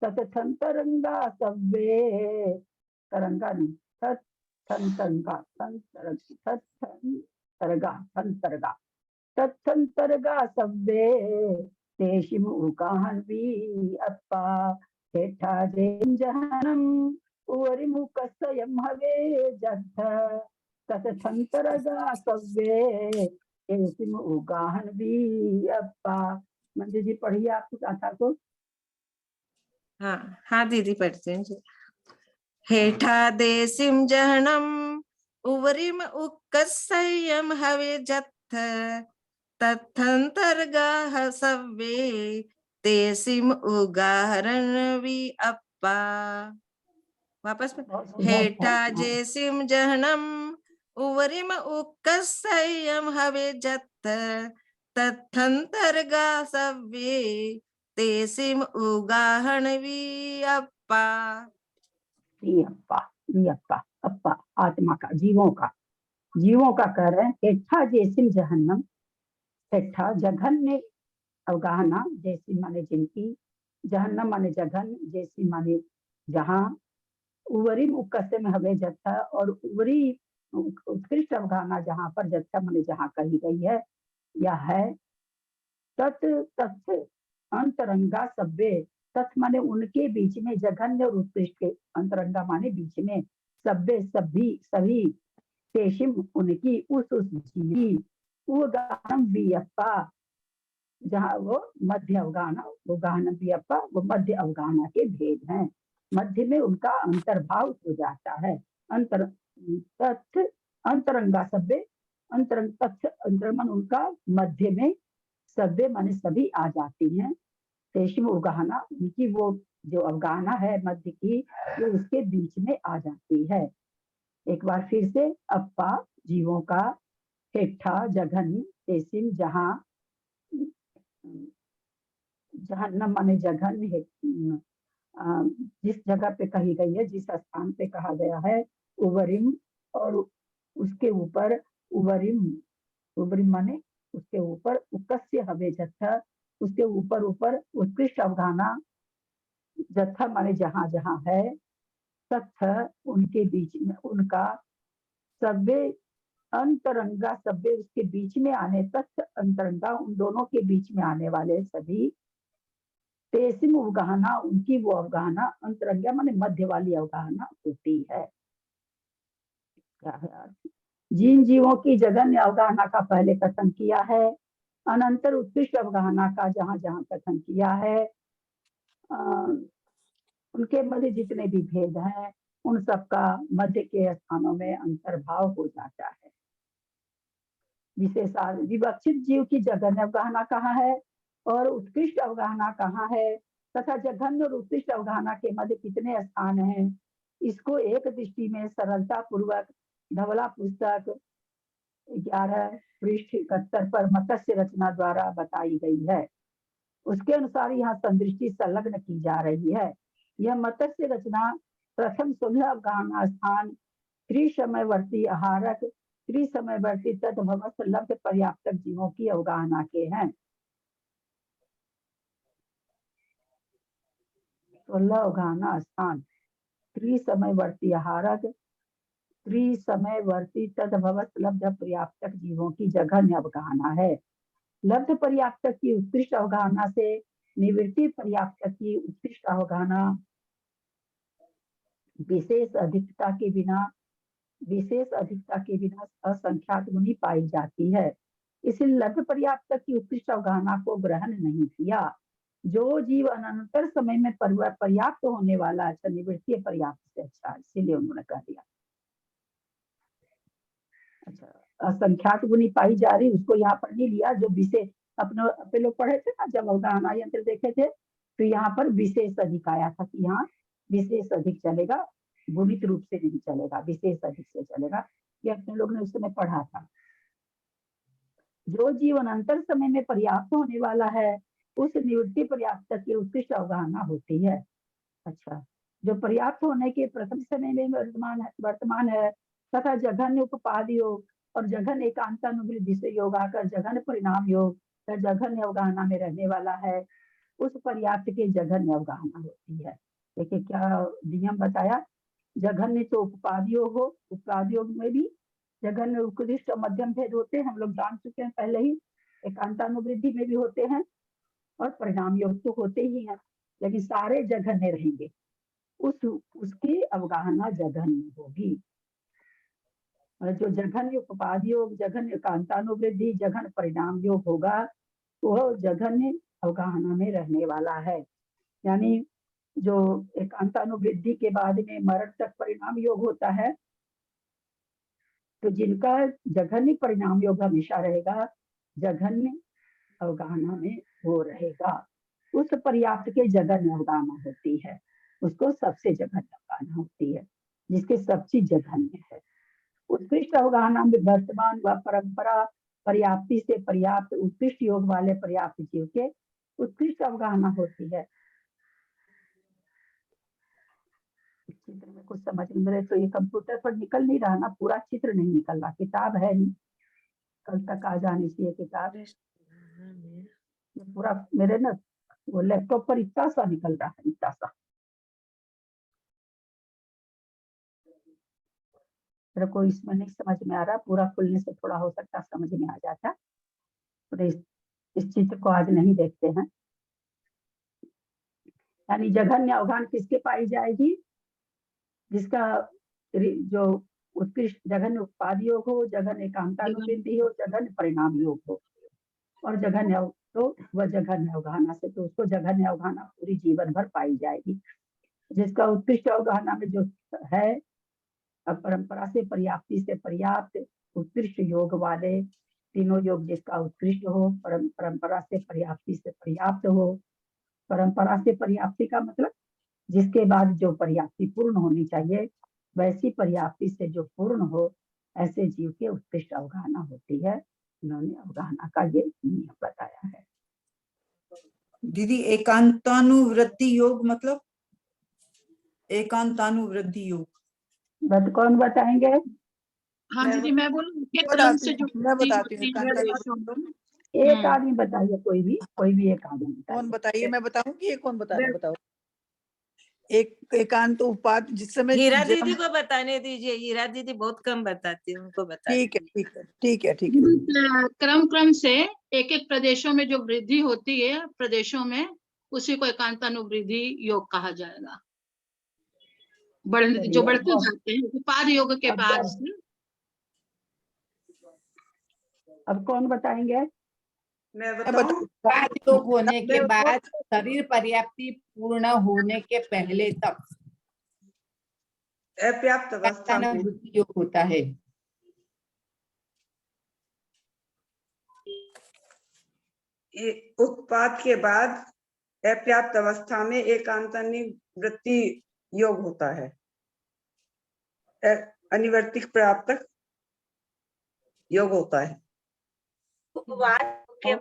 ततथंतरंगा सव्वे तरंगा नहीं तत्थंतरंगा तत्थंतरगा तत्थंतरगा सव्वे तेषिम उकाहन्वी अप्पा हेठा जेम जहनम उवरिमुखस्तयं हवे जथ ततथंतरगा सव्वे तेषिम उकाहन्वी अप्पा। मंजू जी पढ़िए आपकी गाथा को। हाँ दीदी पढ़ते हैं जी। हेठा देसिम जहनम उवरिम उक्कसय्यम हवे जत्थ तत्थंतरगाह सव्वे तेसिम उगाहरणवी अप्पा। वापस में बहुत सुंदर हेठा था। जेसिम जहनम उवरिम उक्कसय्यम हवे जत्थ तत्थंतरगाह सव्वे तेसिम उगाहरणवी अप्पा। रियप्पा रियप्पा अप्पा आत्मा का, जीवों का कह रहे हैं। हेठा जैसिम जहन्नम, हेठा जघन्य अवगाहना, जैसी माने जिनकी, जहन्नम माने जघन, जैसी माने जहाँ, उवरिम उक्कसे में हवे जत्था, और उवरी उत्कृष्ट अवगाहना जहाँ पर, जत्था माने जहाँ कही गई है या है। तत् तत्थ अंतरंगा सब्बे, तत् माने उनके बीच में, जघन्य और उत्कृष्ट के, अंतरंगा माने बीच में, सब्बे सभी, तेषिम उनकी, उस जीवी, वो गानम बियप्पा, जहाँ वो मध्य अवगाहना, वो गानम बियप्पा वो मध्य अवगाहना के भेद हैं। मध्य में उनका अंतर्भाव हो जाता है। अंतर तत्थ अंतरंगा सब्बे, अंतरंग तत्थ अंतरमन उनका मध्य में, सब्बे माने सभी आ जाती हैं। तेषिम उगाहना उनकी वो जो अवगाहना है मध्य की, वो उसके बीच में आ जाती है। एक बार फिर से, अप्पा जीवों का, हेठा जघन, तेसिम जहाँ, जहन्नम माने जघन है, जिस जगह पे कही गई है, जिस स्थान पे कहा गया है, उवरिम, और उसके ऊपर, उवरिम माने उसके ऊपर, उक्कस्य हवे जत्था, उसके ऊपर उत्कृष्ट अवगाहना, जत्था माने जहाँ जहाँ है, तत्थ उनके बीच में उनका, सब्बे अंतरंगा सब्बे उसके बीच में आने, तत्थ अंतरंगा उन दोनों के बीच में आने वाले सभी, तेसिम अवगाहना उनकी वो अवगाहना, अंतरंगा माने मध्य वाली अवगाहना होती है। क्या है जिन जीवों की जघन्य अवगाहना का पहले कथन किया है, अनंतर उत्कृष्ट अवगाहना का जहाँ जहाँ कथन किया है, उनके मध्य जितने भी भेद हैं, उन सबका मध्य के स्थानों में अंतर्भाव हो जाता है। विशेषा विवक्षित जीव की जघन्य अवगाहना कहाँ है और उत्कृष्ट अवगाहना कहाँ है, तथा जघन्य और उत्कृष्ट अवगाहना के मध्य कितने स्थान हैं, इसको एक दृष्टि में सरलता पूर्वक धवला पुस्तक 11 पृष्ठ 71 पर मत्स्य रचना द्वारा बताई गई है। उसके अनुसार यहाँ संदृष्टि संलग्न की जा रही है। यह मत्स्य रचना प्रथम 16 अवगाहना स्थान त्रिसमयवर्ती आहारक, त्रिसमयवर्ती तद्भवस्थ लब्ध पर्याप्तक जीवों की अवगाहना के हैं। 16 अवगाहना स्थान त्रिसमयवर्ती आहारक, त्रिसमयवर्ती तद्भवस्थ लब्ध पर्याप्तक जीवों की जघन्य अवगाहना है। लब्ध पर्याप्तक की उत्कृष्ट अवगाहना से निवृत्ति पर्याप्तक की उत्कृष्ट अवगाहना विशेष अधिकता के बिना असंख्यात गुनी पाई जाती है। इसलिए लब्ध पर्याप्तक की उत्कृष्ट अवगाहना को ग्रहण नहीं किया। जो जीव अनंतर समय में पर्याप्त होने वाला, अच्छा निवृत्ति पर्याप्त से अच्छा, इसीलिए उन्होंने कह दिया। अच्छा असंख्यात गुनी पाई जा रही, उसको यहाँ पर नहीं लिया। जो विशेष अपने लोग पढ़े थे ना, जब अवगाहना यंत्र देखे थे, तो यहाँ पर विशेष अधिक आया था कि यहाँ विशेष अधिक चलेगा, गुणित रूप से नहीं चलेगा, विशेष अधिक से चलेगा। ये अपने लोग ने उस समय पढ़ा था। जो जीवन अंतर समय में पर्याप्त होने वाला है, उस निवृत्ति पर्याप्त की उत्कृष्ट अवगाहना होती है। अच्छा, जो पर्याप्त होने के प्रथम समय में वर्तमान है तथा जघन्य उपपाद योग और जघन एकांतानुवृत्ति से योग आकर जघन परिणाम योग जघन्य अवगाहना में रहने वाला है, उस पर्याप्त के जघन्य अवगाहना होती है। देखिए क्या नियम बताया, जघन्य तो उपपादयोग हो, उपपादयोग में भी जघन्य, उत्कृष्ट और मध्यम भेद होते हैं, हम लोग जान चुके हैं पहले ही। एकांतानुवृद्धि में भी होते हैं और परिणाम योग तो होते ही हैं, लेकिन सारे जघन्य रहेंगे, उसकी अवगाहना जघन्य होगी। और जो जघन्य उपपाद योग, जघन्य एकांतानुवृद्धि, जघन्य परिणाम योग होगा, वह जघन्य अवगाहना में रहने वाला है। यानी जो एकांतानुवृद्धि के बाद में मरण तक परिणाम योग होता है, तो जिनका जघन्य परिणाम योग हमेशा रहेगा, जघन्य अवगाहना में वो रहेगा। उस पर्याप्त के जघन्य अवगाहना होती है, उसको सबसे जघन्य अवगाहना होती है, जिसके सब चीज जघन्य है। उत्कृष्ट अवगाहना में वर्तमान व परंपरा पर्याप्ति से पर्याप्त उत्कृष्ट योग वाले पर्याप्त जीव के उत्कृष्ट अवगाहना होती है। चित्र में कुछ समझ मेरे तो ये कंप्यूटर पर निकल नहीं रहा ना, पूरा चित्र नहीं निकल रहा, किताब है नहीं, कल तक आ जानी चाहिए किताब। पूरा मेरे ना वो लैपटॉप पर इतना सा निकल रहा है, इतना सा। मेरे को इसमें नहीं समझ में आ रहा, पूरा खुलने से थोड़ा हो सकता समझ में आ जाता। तो इस चित्र को आज नहीं देखते हैं। यानी जघन्य अवगाहन किसके पाई जाएगी, जिसका जो उत्कृष्ट जघन्य उत्पाद योग हो, जघन्य एकांतानुवृद्धि हो, जघन्य परिणाम योग हो, और जघन्य तो वह जघन्य अवगाहना से, तो उसको जघन्य अवगाहना पूरी जीवन भर पाई जाएगी। जिसका उत्कृष्ट अवगाहना में जो है, परंपरा से पर्याप्ति से पर्याप्त उत्कृष्ट योग वाले तीनों योग, जिसका उत्कृष्ट हो, परंपरा से पर्याप्ति से पर्याप्त हो। परंपरा से पर्याप्ति का मतलब जिसके बाद जो पर्याप्ति पूर्ण होनी चाहिए, वैसी पर्याप्ति से जो पूर्ण हो, ऐसे जीव के उत्कृष्ट अवगाहना होती है। इन्होंने अवगाहना का ये नियम बताया है। दीदी एकांतानुवृत्ति योग मतलब, एकांतानुवृत्ति योग कौन बताएंगे? हाँ मैं दीदी मैं बोलूं, के क्रम बताती से जो हूँ, मैं वृद्धि बताती हूँ होती है, एकांतानुवृत्ति। एक आदमी बताइए, कोई भी एक आदमी कौन बताइए। बताइए, मैं बताऊं कि ये कौन बता रहा है? बताओ। एक एकांत उपाद, जिस समय हीरा दीदी को बताने दीजिए, हीरा दीदी बहुत कम बताती है, उनको बता ठीक है, दीजिए। ठीक है, ठीक है, ठीक है। क्रम से एक एक प्रदेशों में जो वृद्धि होती है, प्रदेशों में, उसी को एकांतानुवृद्धि योग कहा जाएगा। जो बढ़ते जाते हैं उपाद योग के बाद से। अब कौन बताएंगे? मैं बताऊं? उपाद योग होने के बाद शरीर पर्याप्ति पूर्ण होने के पहले तक अपर्याप्त अवस्था में एकांतानुवृत्ति योग होता है। उत्पाद के बाद अपर्याप्त अवस्था में एकांतानुवृत्ति योग होता है। अनिवर्तिक प्राप्तक योग होता है। उत्पाद के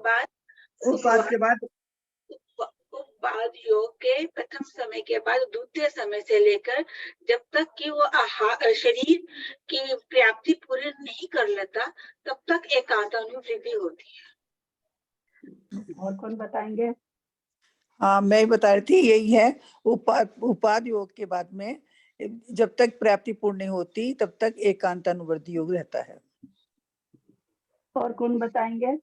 बाद उपपाद योग के प्रथम समय के बाद द्वितीय समय से लेकर जब तक कि वो शरीर की प्राप्ति पूरी नहीं कर लेता, तब तक एकांतानुवृत्ति होती है। और कौन बताएंगे? हाँ, मैं बता रही थी, यही है। उपाद योग के बाद में जब तक प्राप्ति पूर्ण नहीं होती, तब तक एकांतानुवृत्ति योग रहता है। और कौन बताएंगे?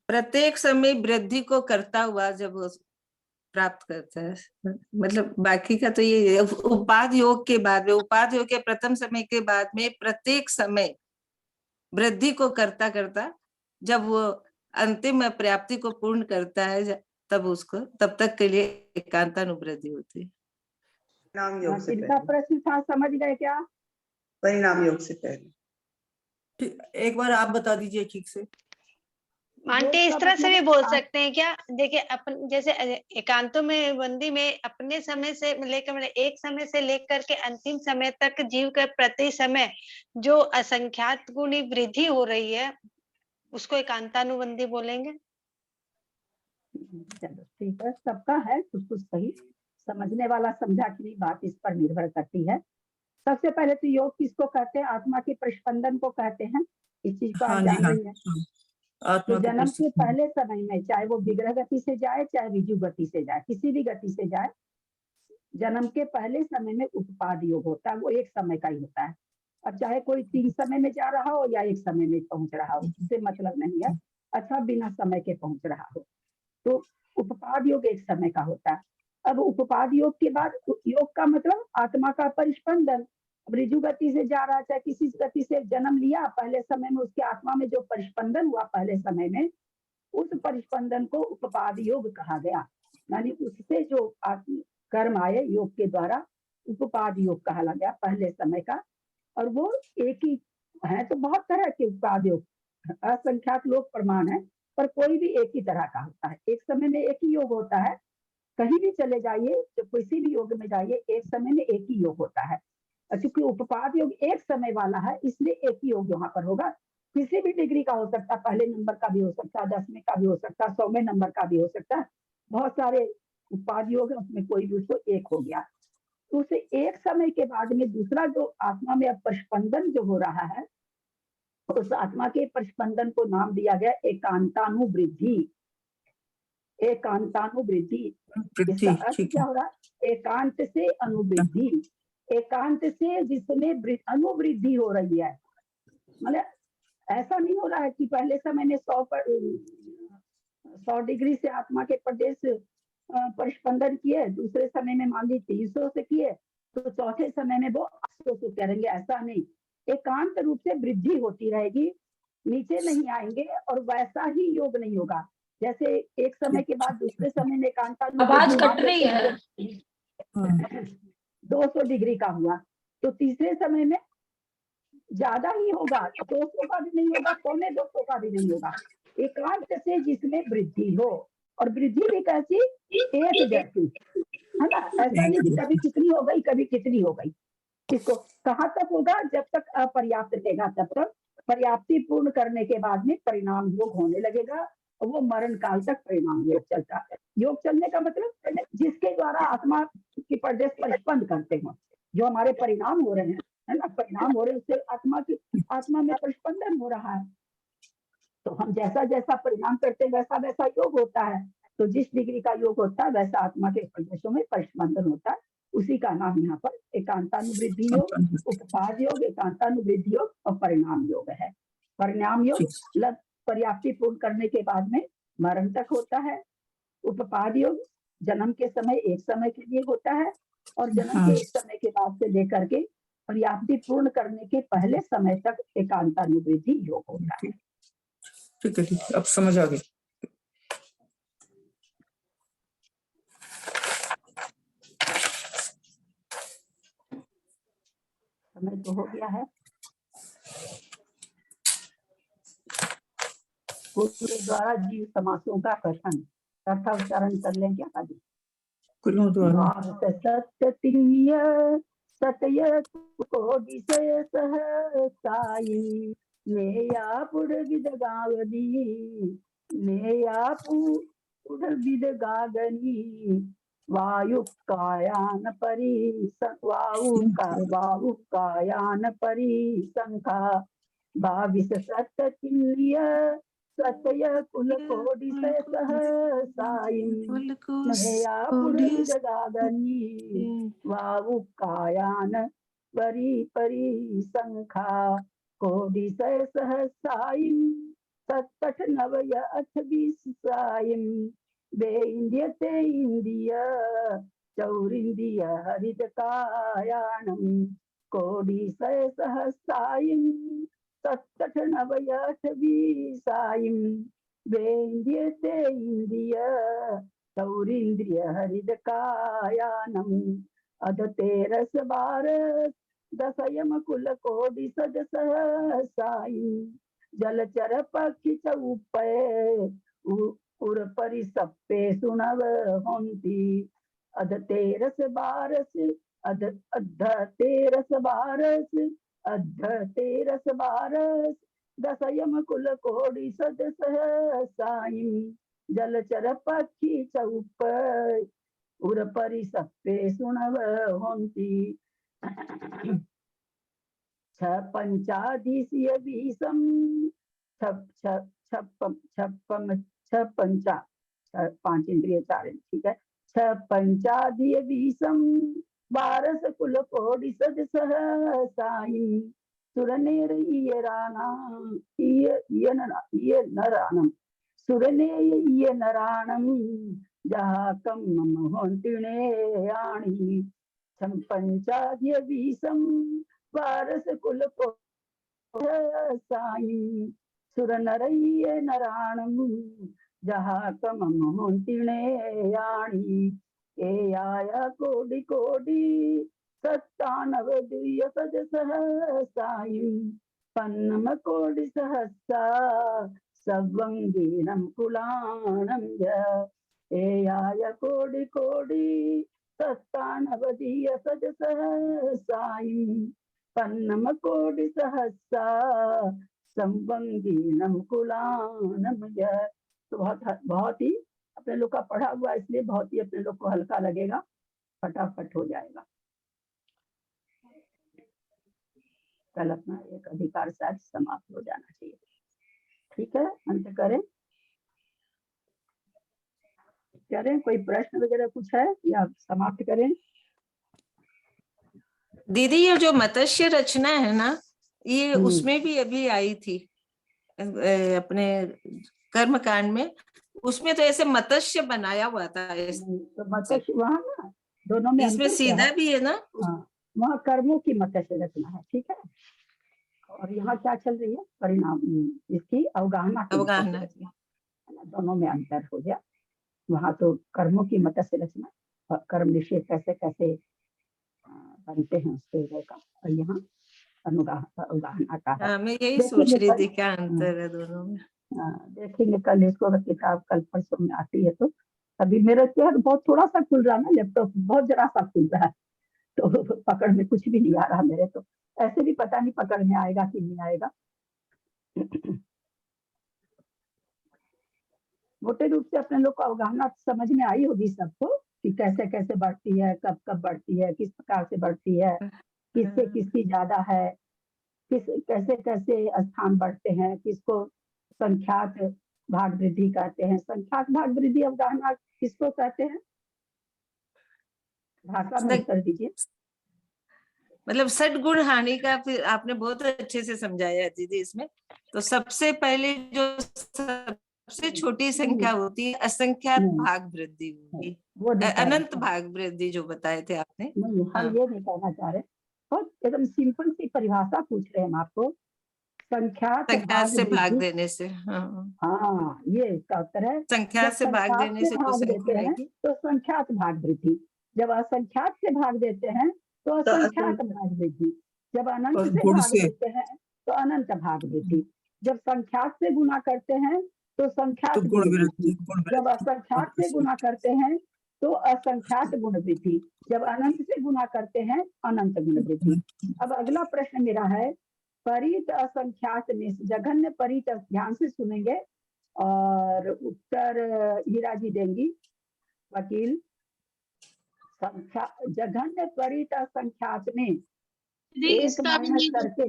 प्रत्येक समय वृद्धि को करता हुआ जब वो प्राप्त करता है, मतलब बाकी का तो ये उपाद योग के बाद में, उपाद योग के प्रथम समय के बाद में प्रत्येक समय वृद्धि को करता करता जब वो अंतिम प्राप्ति को पूर्ण करता है, तब तक के लिए एकांतानुवृत्ति होती है। परिणाम योग से इनका प्रश्न था, समझ गए क्या? परिणाम योग से पहले एक बार आप बता दीजिए ठीक से। आंटी इस तरह से भी बोल सकते हैं क्या? देखिए अपन जैसे एकांतों में बंदी में अपने समय से लेकर एक समय से लेकर के अंतिम समय तक जीव के प्रति समय जो असंख्यात गुणी वृद्धि हो रही है, उसको एकांतानुबंधी बोलेंगे। चलो ठीक है, सबका है, कुछ सही समझने वाला समझा कि नहीं, बात इस पर निर्भर करती है। सबसे पहले तो योग किसको कहते हैं? आत्मा के प्रस्पंदन को कहते हैं। इस चीज को आप जान रही है। तो जन्म के पहले समय में चाहे वो विग्रह गति से जाए चाहे ऋजु गति से जाए, किसी भी गति से जाए, जन्म के पहले समय में उपपाद योग होता है, वो एक समय का ही होता है। अब चाहे कोई 3 समय में जा रहा हो या 1 समय में पहुंच रहा हो, इससे मतलब नहीं है। अच्छा बिना समय के पहुंच रहा हो, तो उपपाद योग एक समय का होता है। अब उपपाद योग के बाद योग का मतलब आत्मा का परिस्पंदन। अब ऋजु गति से जा रहा है, चाहे किसी गति से जन्म लिया, पहले समय में उसके आत्मा में जो परिस्पंदन हुआ पहले समय में, उस परिस्पंदन को उपपाद योग कहा गया। यानी उससे जो कर्म आए योग के द्वारा, उपपाद योग कहा गया पहले समय का। और वो एक ही है, तो बहुत तरह के उपपाद योग, असंख्यात लोग प्रमाण है, पर कोई भी एक ही तरह का होता है। एक समय में एक ही योग होता है, कहीं भी चले जाइए, तो किसी भी योग में जाइए, एक समय में एक ही योग होता है। क्योंकि उपपाद योग एक समय वाला है, इसलिए एक ही योग यहाँ पर होगा। किसी भी डिग्री का हो सकता है, पहले नंबर का भी हो सकता है, 10वें का भी हो सकता है, 100वें नंबर का भी हो सकता है। बहुत सारे उपपाद योग है, उसमें कोई भी उसको एक हो गया। तो उसे एक समय के बाद में दूसरा जो आत्मा में अब परिस्पंदन जो हो रहा है, उस आत्मा के परिस्पंदन को नाम दिया गया एकांतानुवृद्धि। एकांतानुवृद्धि, इसका अर्थ क्या हो रहा है? एकांत से अनुवृद्धि, एकांत से जिसमें अनुवृद्धि हो रही है। मतलब ऐसा नहीं हो रहा है कि पहले समय में 100 डिग्री से आत्मा के प्रदेश परिस्पंदन किए, दूसरे समय में मान ली 300 से किए, तो चौथे समय में वो 800 से करेंगे, ऐसा नहीं। एकांत रूप से वृद्धि होती रहेगी, नीचे नहीं आएंगे, और वैसा ही योग नहीं होगा। जैसे एक समय के बाद दूसरे समय में एकांता आवाज कट रही है। 200 डिग्री का हुआ, तो तीसरे समय में ज्यादा ही होगा, 200 का भी नहीं होगा, 250 का भी नहीं होगा। एकांत से जिसमें वृद्धि हो, और वृद्धि भी कैसी? एक जैसी, है ना। ऐसा नहीं कि कभी कितनी हो गई कभी कितनी हो गई। इसको कहाँ तक होगा? जब तक अपर्याप्त रहेगा तब तक। पर्याप्ति पूर्ण करने के बाद में परिणाम योग होने लगेगा, और वो मरण काल तक परिणाम योग चलता है। योग चलने का मतलब जिसके द्वारा आत्मा की प्रदेश परिस्पंद करते हो, जो हमारे परिणाम हो रहे हैं, है ना, परिणाम हो रहे हैं, उससे आत्मा में परिस्पंदन हो रहा है। तो हम जैसा जैसा परिणाम करते हैं वैसा वैसा योग होता है। तो जिस डिग्री का योग होता है वैसा आत्मा के प्रदेशों में परिस्पंदन होता है। उसी का नाम यहाँ पर एकांतानुवृद्धि योग, उपपाद योग, एकांतानुवृद्धि योग और परिणाम योग है। परिणाम योग पर्याप्ति पूर्ण करने के बाद में मरण तक होता है। उपपाद योग जन्म के समय एक समय के लिए होता है, और जन्म के एक समय के बाद से लेकर के पर्याप्ति पूर्ण करने के पहले समय तक एकांतानुवृद्धि योग होता है। ठीक है, ठीक है, अब समझ आ गई। समय तो हो गया है। के द्वारा जीव समासों का कथन तथा उच्चारण कर लें क्या? सत्यतिय सतय कोडिशय सहसाई नेया पुडविदगागनी नेया पुडविदगागनी वायुकायान परिसंखा भाविस सत्यतिय सतय कुल कोडि से सहसाई नेया पुडविदगागनी वायुकायान परिसंखा कोडि से सहसाई सत्तठ नवय 28 बे इंद्रिय ते इंद्रिय चौरिंद्रिय हरित कायानम कोडि से सहसाई सत्तठ नवय 28 बे इंद्रिय ते इंद्रिय चौरिंद्रिय हरित कायानम अध 13 12 दशयम कुल कोडि सज सहसाई जलचर पक्षी चौपय उर परिसप्पे सुनव होंती अध 13 12 अध 13 12 दशयम कुल कोडि सज सहसाई जलचर पक्षी चौपय उर परिसप्पे सुनव होंती छ पंचाधिशीय 20 छ पंचा 5 इंद्रिय 4 ठीक है। छ पंचाधिय बीसम 12 कुल कोटि सद सहसाई सुरनेर इय राणा इय नराणम सुरनेय इय नराणम जहा कम मोहंतिणे आणी छम पंचाधिय बीसम 12 कुल साई सुरनरय्य नराणम जहा कम मोहंतिणे आणी ए आया कोडि कोडि 97 दुय सज सहसाई पन्नम कोडि सहस्रा सवंगीनम कुलाणम ए आय कोडि कोडि 97 दुय सज सहसाई पन्नम कोडि सहस्रा संवंगीनम कुलाणम। तो बहुत ही अपने लोग का पढ़ा हुआ, इसलिए बहुत ही अपने लोग को हल्का लगेगा, फटाफट हो जाएगा। कल अपना एक अधिकार शायद समाप्त हो जाना चाहिए। ठीक है, अंत करें कोई प्रश्न वगैरह कुछ है या समाप्त करें? दीदी ये जो मत्स्य रचना है ना, ये उसमें भी अभी आई थी अपने कर्म कांड में, उसमें तो ऐसे मत्स्य बनाया हुआ था। तो मत्स्य वहाँ ना दोनों में इसमें सीधा भी है ना, वहाँ कर्मों की मत्स्य रचना है, ठीक है। और यहाँ क्या चल रही है, परिणाम इसकी अवगाहना की, दोनों में अंतर हो गया। वहाँ तो कर्मों की मत्स्य रचना, कर्म निषेध कैसे कैसे बनते हैं उसके का, और यहाँ अवगाहना का है। मैं यही सोच रही थी क्या अंतर है दोनों में। देखेंगे कल इसको, अगर किताब कल परसों में आती है तो। अभी मेरा क्या बहुत थोड़ा सा खुल रहा है ना, लैपटॉप बहुत जरा सा खुल रहा है, तो पकड़ में कुछ भी नहीं आ रहा मेरे, तो ऐसे भी पता नहीं पकड़ में आएगा कि नहीं आएगा। मोटे रूप से अपने लोग को अवगाहना समझ में आई होगी सबको कि कैसे कैसे बढ़ती है, कब कब बढ़ती है, किस प्रकार से बढ़ती है, किससे किसकी ज्यादा है, कैसे कैसे स्थान बढ़ते हैं, किसको संख्यात भाग वृद्धि कहते हैं। संख्यात भाग वृद्धि अवगाहना किसको कहते हैं, भाषा में उत्तर दीजिए। मतलब सद गुण हानि का फिर आपने बहुत अच्छे से समझाया दीदी इसमें। तो सबसे पहले जो सबसे छोटी संख्या होती है असंख्यात भाग वृद्धि होगी, अनंत भाग वृद्धि जो बताए थे आपने। हम ये नहीं कहना चाह रहे, बहुत एकदम सिंपल सी परिभाषा पूछ रहे हैं हम आपको, संख्यात से भाग देने से। हाँ, ये इसका उत्तर है। संख्यात से भाग देने से भाग देते हैं तो संख्यात भाग वृद्धि, जब असंख्यात से भाग देते हैं तो असंख्यात भाग वृद्धि, जब अनंत से भाग देते हैं तो अनंत भाग वृद्धि, जब संख्यात से गुणा करते हैं तो संख्यात गुण वृद्धि, जब असंख्यात से गुणा करते हैं तो असंख्यात गुण वृद्धि, जब अनंत से गुणा करते हैं अनंत गुण वृद्धि। अब अगला प्रश्न मेरा है, परित असंख्यात में जघन्य परित, ध्यान से सुनेंगे और उत्तर हीरा जी देंगी, वकील। संख्या जघन्य परित असंख्यात में एक माइनस करके,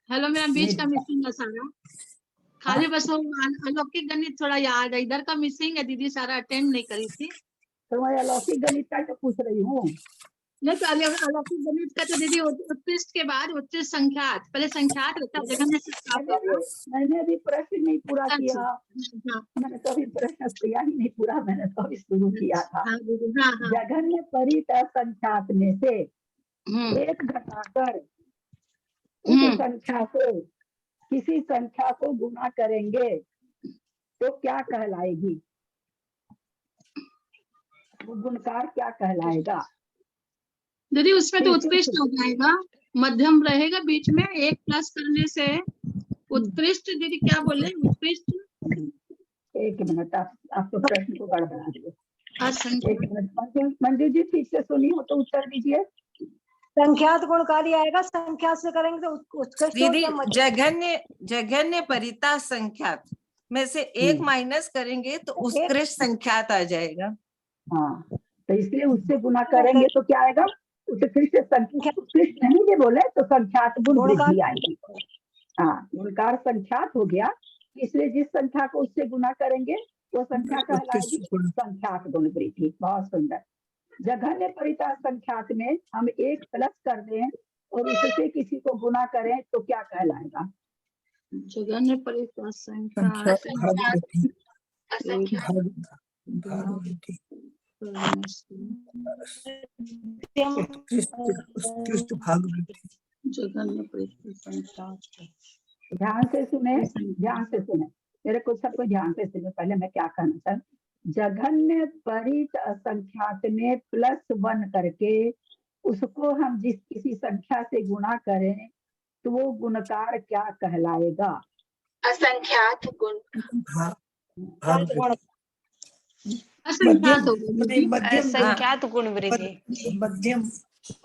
हेलो मेरा बीच का मिसिंग है सारा, खाली बस वो अलौकिक गणित थोड़ा याद है, इधर का मिसिंग है दीदी, सारा अटेंड नहीं करी थी। तो मैं अलौकिक गणित का तो पूछ रही हूँ। नहीं तो अलौकिक गणित का तो दीदी उत्कृष्ट के बाद उत्कृष्ट संख्यात, पहले संख्यात रहता है, जगन्य से मैंने अभी प्रश्न नहीं पूरा किया, मैंने तो अभी प्रश्न किया ही नहीं पूरा, मैंने तो अभी शुरू किया था। जघन्य परित असंख्यात में से एक घटाकर उस संख्या से किसी संख्या को गुणा करेंगे तो क्या कहलाएगी, वो गुणकार क्या कहलाएगा दीदी? उसमें तो उत्कृष्ट हो जाएगा, मध्यम रहेगा, बीच में एक प्लस करने से उत्कृष्ट। दीदी क्या बोले, उत्कृष्ट? एक मिनट, आप तो प्रश्न को गड़बड़ा दिए। एक मिनट मंजू जी, ठीक से सुनी हो तो उत्तर दीजिए। संख्यात गुणकारी आएगा, संख्या से करेंगे तो उत्कृष्ट। दीदी जघन्य परिता संख्यात में से एक माइनस करेंगे तो उत्कृष्ट संख्यात आ जाएगा। हाँ, तो इसलिए उससे गुना करेंगे तो क्या आएगा, उत्कृष्ट संख्या। उत्कृष्ट नहीं भी बोले तो संख्यात गुण वृद्धि आएगी। हाँ, गुणकार संख्यात हो गया इसलिए जिस संख्या को उससे गुना करेंगे वो संख्या कहलाएगी संख्यात गुण वृद्धि। बहुत सुंदर। जघन्य परिता संख्यात में हम एक प्लस कर दें और उससे किसी को गुना करें तो क्या कहलाएगा? जघन्य परिता संख्या जघन्य परिता संख्या। ध्यान से सुने, ध्यान से सुने, मेरे को सबको ध्यान से सुने। पहले मैं क्या कहना चाहता, जघन्य परित असंख्यात में +1 करके उसको हम जिस किसी संख्या से गुणा करें तो वो गुणकार क्या कहलाएगा? असंख्यात गुण। असंख्यात होगा दीदी। असंख्यात गुण वृद्धि। मध्यम।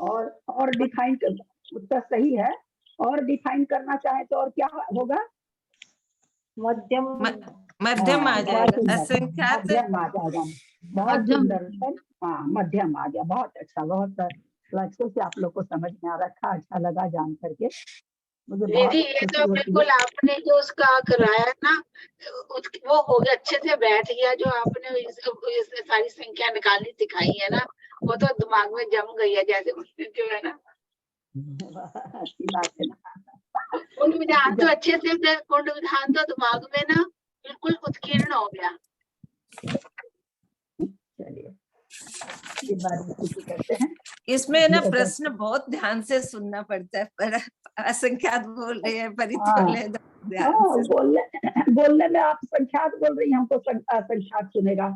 और डिफाइन कर, उत्तर सही है। और डिफाइन करना चाहे तो और क्या होगा? मध्यम आ बहुत जाएगा। सुंदर, असंख्यात मध्यम आ जाएगा। बहुत सुंदर। हाँ, मध्यम आ गया। बहुत अच्छा, बहुत अच्छे से आप लोग को समझ में आ रखा। अच्छा लगा जान करके, मुझे बहुत दीदी ये खुशी तो होती है। बिल्कुल आपने जो उसका कराया ना वो हो गया, अच्छे से बैठ गया। जो आपने इस सारी संख्या निकालनी सिखाई है ना, वो तो दिमाग में जम गई है जैसे जो है ना। अच्छी बात है ना। कुंड विधान तो अच्छे से, कुंड विधान तो दिमाग में ना बिल्कुल उत्कीर्ण हो गया। चलिए ये बात करते हैं। इसमें ना प्रश्न बहुत ध्यान से सुनना पड़ता है। पर असंख्यात बोल रहे हैं, परित बोल रहे हैं, ध्यान से। बोलने में आप संख्यात बोल रही हैं, हमको असंख्यात सुनेगा।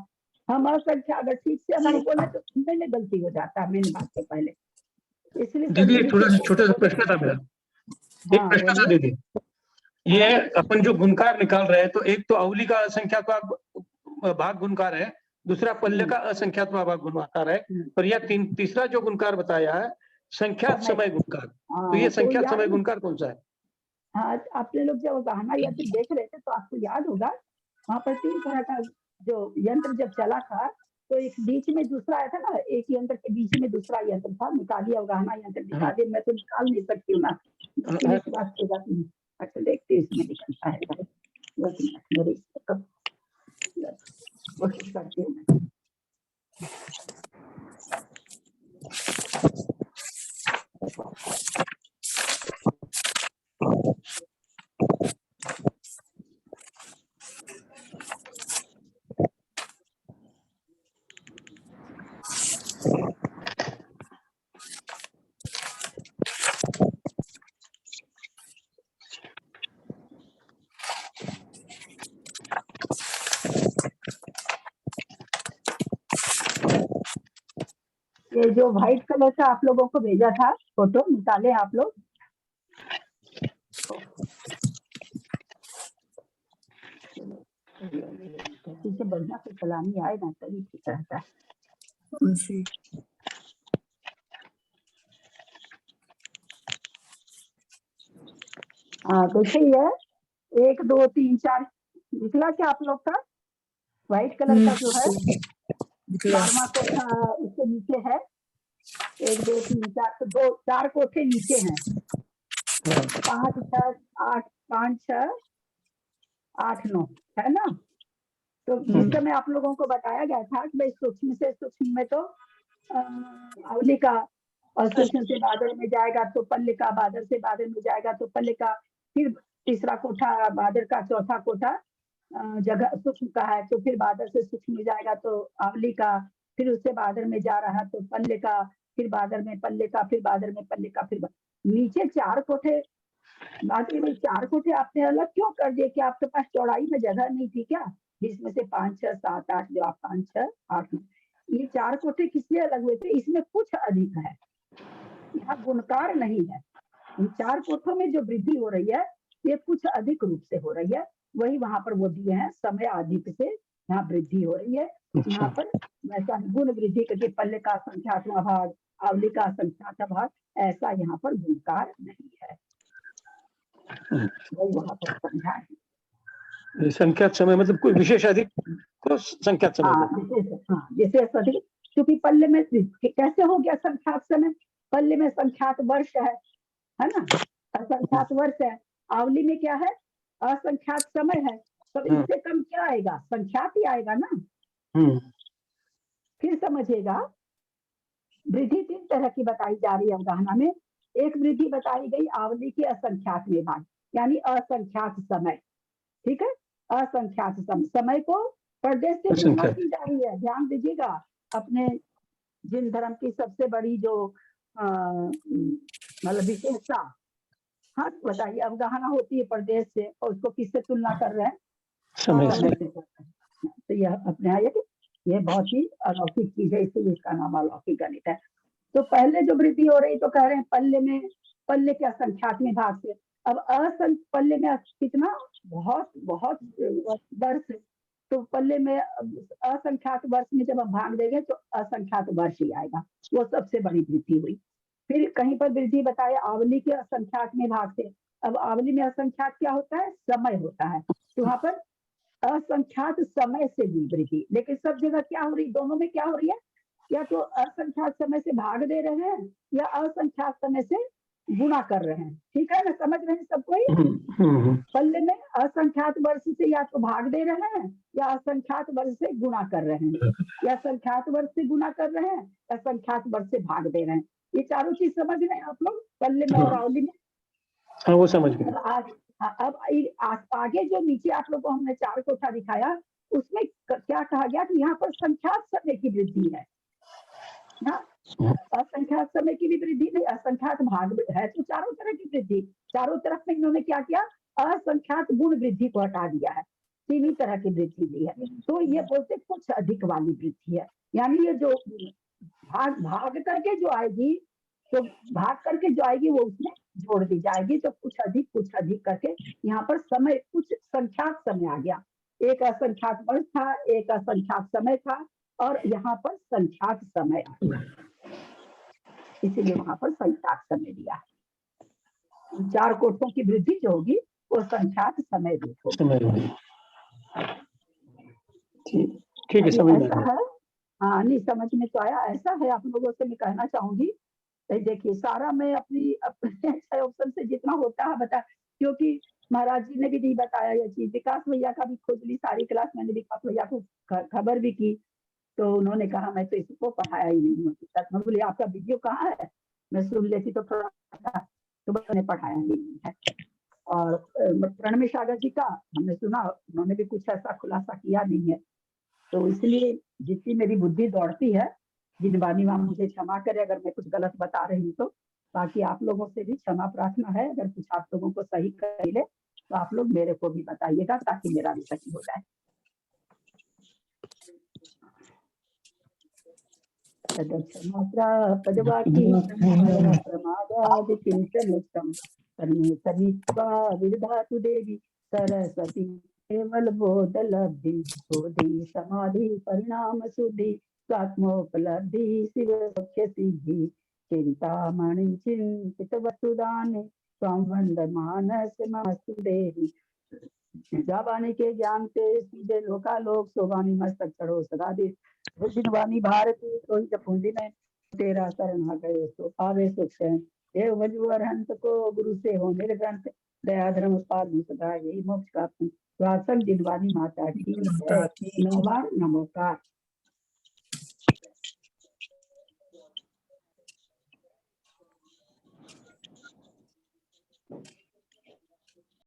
हम असंख्यात अगर ठीक से हम बोले तो सुनने में गलती हो जाता है मेन बात से पहले। इसलिए दीदी एक छोटा सा प्रश्न था मेरा। एक प्रश्न था दीदी, ये अपन जो गुणकार निकाल रहे हैं तो एक तो अवली का असंख्यात्मक भाग गुणकार है, दूसरा पल्ले का असंख्यात्मक भाग गुणकार है, और यह तीसरा जो गुणकार बताया है संख्यात समय गुणकार। तो ये संख्यात समय गुणकार कौन सा है? हाँ, आपने लोग जब गहना यंत्र देख रहे थे तो आपको याद होगा वहाँ पर 3 तरह का जो यंत्र जब चला था तो एक बीच में दूसरा आया था ना, एक यंत्र के बीच में दूसरा यंत्र था। निकालिए गहना यंत्र दिखा दे, मैं तो निकाल नहीं सकती हूँ ना। अच्छा देखते इसमें निकलता है, कोशिश करती हूँ। ये जो व्हाइट कलर का आप लोगों को भेजा था फोटो, निकाले आप लोग? पीछे बढ़िया से चलानी आए ना तभी ठीक रहता है। हाँ देखिए, 1 2 3 4 निकला क्या आप लोग का? व्हाइट कलर का जो है 4वां कोठा उसके नीचे है। 1 2 3 4 तो 4 कोठे नीचे हैं। 5 6 8 5 6 8 9 है ना। तो जिस समय आप लोगों को बताया गया था कि भाई सूक्ष्म से सूक्ष्म में तो अवली का, और सूक्ष्म से बादल में जाएगा तो पल्ले का, बादल से बादल में जाएगा तो पल्ले का, फिर तीसरा कोठा बादल का, चौथा कोठा जगह सूक्ष्म का है तो फिर बादल से सूक्ष्म में जाएगा तो अवली का, फिर उससे बादल में जा रहा तो पल्ले का, फिर बादल में पल्ले का, फिर बादल में पल्ले का, फिर नीचे 4 कोठे। बात भाई 4 कोठे आपने अलग क्यों कर दिए? कि आपके पास चौड़ाई में जगह नहीं थी क्या? जिसमें से 5 6 7 8 जो आप 5 6 8 ये 4 कोठे किस लिए अलग हुए थे? इसमें कुछ अधिक है, यहाँ गुणकार नहीं है। इन 4 कोठों में जो वृद्धि हो रही है ये कुछ अधिक रूप से हो रही है। वही वहां पर वो दिए हैं, समय अधिक से यहाँ वृद्धि हो रही है। यहाँ पर वैसा गुण वृद्धि करके पल्ले का संख्यात्मक भाग, अवली का संख्यात्मक भाग, ऐसा यहाँ पर गुणकार नहीं है। वही वहां पर समझा है। संख्यात समय मतलब कोई विशेष अधिक को संख्यात समय। विशेष अधिक, क्योंकि पल्ले में कैसे हो गया संख्यात समय? पल्ले में संख्यात वर्ष है ना, असंख्यात वर्ष है। आवली में क्या है? असंख्यात समय है। तो इससे कम क्या आएगा, संख्यात ही आएगा ना। फिर समझिएगा, वृद्धि 3 तरह की बताई जा रही है अवगाहना में। एक वृद्धि बताई गई आवली के असंख्यात में भाग, यानी असंख्यात समय। ठीक है, असंख्यात समय को प्रदेश से तुलना की जा रही है। ध्यान दीजिएगा, अपने जिन धर्म की सबसे बड़ी जो मतलब विशेषता, हाँ बताइए, अवगाहना होती है प्रदेश से, और उसको किससे तुलना कर रहे हैं, समय से। तो यह अपने यहाँ ये बहुत ही अलौकिक चीज है, इसलिए इसका नाम अलौकिक गणित है। तो पहले जो वृद्धि हो रही, तो कह रहे हैं पल्ले के असंख्यात में भाग से। अब पल्ले में कितना, बहुत बहुत वर्ष, तो पल्ले में असंख्यात वर्ष में जब हम भाग देंगे तो असंख्यात वर्ष ही आएगा, वो सबसे बड़ी वृद्धि हुई। फिर कहीं पर वृद्धि बताए आवली के असंख्यात में भाग से। अब आवली में असंख्यात क्या होता है, समय होता है, तो वहां पर असंख्यात समय से हुई वृद्धि। लेकिन सब जगह क्या हो रही, दोनों में क्या हो रही है, या तो असंख्यात समय से भाग दे रहे हैं या असंख्यात समय से गुणा कर रहे हैं। ठीक है ना, समझ रहे हैं सब कोई। पल्ले में असंख्यात वर्ष से या तो भाग दे रहे हैं या असंख्यात वर्ष से गुणा कर रहे हैं, या संख्यात वर्ष से गुणा कर रहे हैं या संख्यात वर्ष से भाग दे रहे हैं। ये चारों चीज समझ रहे हैं आप लोग, पल्ले में और आवली में। हाँ, वो समझ गए। अब आगे जो नीचे आप लोगों को हमने 4 कोठा दिखाया, उसमें क्या कहा गया कि यहाँ पर संख्यात समय की वृद्धि है ना, असंख्यात समय की भी वृद्धि नहीं, असंख्यात भाग है, तो चारों तरह की वृद्धि। चारों तरफ में इन्होंने क्या किया, असंख्यात गुण वृद्धि को हटा दिया है, 3 तरह की वृद्धि दी है। तो ये बोलते कुछ अधिक वाली वृद्धि है, यानी ये जो भाग करके जो आएगी, तो भाग करके जो आएगी वो उसमें जोड़ दी जाएगी, तो कुछ अधिक करके यहाँ पर समय, कुछ संख्यात समय आ गया। एक असंख्यात वर्ष था, एक असंख्यात समय था, और यहाँ पर संख्यात समय आ गया, इसीलिए वहां पर संख्यात समय दिया है। 4 कोठों की वृद्धि जो होगी वो संख्यात समय रूप होगी। ठीक है, समझ में ऐसा है। हाँ, नहीं समझ में तो आया। ऐसा है, आप लोगों से मैं कहना चाहूंगी, देखिए सारा मैं अपने ऑप्शन से जितना होता है बता, क्योंकि महाराज जी ने भी नहीं बताया ये चीज। विकास भैया का भी खोज ली सारी क्लास, मैंने विकास भैया को खबर भी की, तो उन्होंने कहा मैं तो इसको पढ़ाया ही नहीं हूँ। मैं बोली आपका वीडियो कहाँ है, मैं सुन लेती तो थोड़ा, तो मैंने पढ़ाया ही नहीं है। और प्रणमेश सागर जी का हमने सुना, उन्होंने भी कुछ ऐसा खुलासा किया नहीं है। तो इसलिए जितनी मेरी बुद्धि दौड़ती है, जिनवानी माँ मुझे क्षमा करे अगर मैं कुछ गलत बता रही हूँ, तो बाकी आप लोगों से भी क्षमा प्रार्थना है। अगर कुछ आप लोगों को सही कर ले तो आप लोग मेरे को भी बताइएगा, ताकि मेरा भी सही हो जाए। देवी सरस्वती केवल बोध लब्धि बोधि समाधि परिणाम सुधि स्वात्मोपलब्धि शिव सख्य सिद्धि चिंतामणि चिंतित वसुदान स्वाम वंदमानस नमस्तु देवी। जावानी के ज्ञान से सीधे लोकालोक सोवानी मस्तक चढ़ो सदा दे जिनवानी भारती सोई जपूंजी में तेरा शरण आ गए तो पावे सुख चैन। देव भजु अरहंत को गुरु से हो निर्ग्रंथ दया धर्म पाल सदा यही मोक्ष का वासन जिनवानी माता की नमोकार।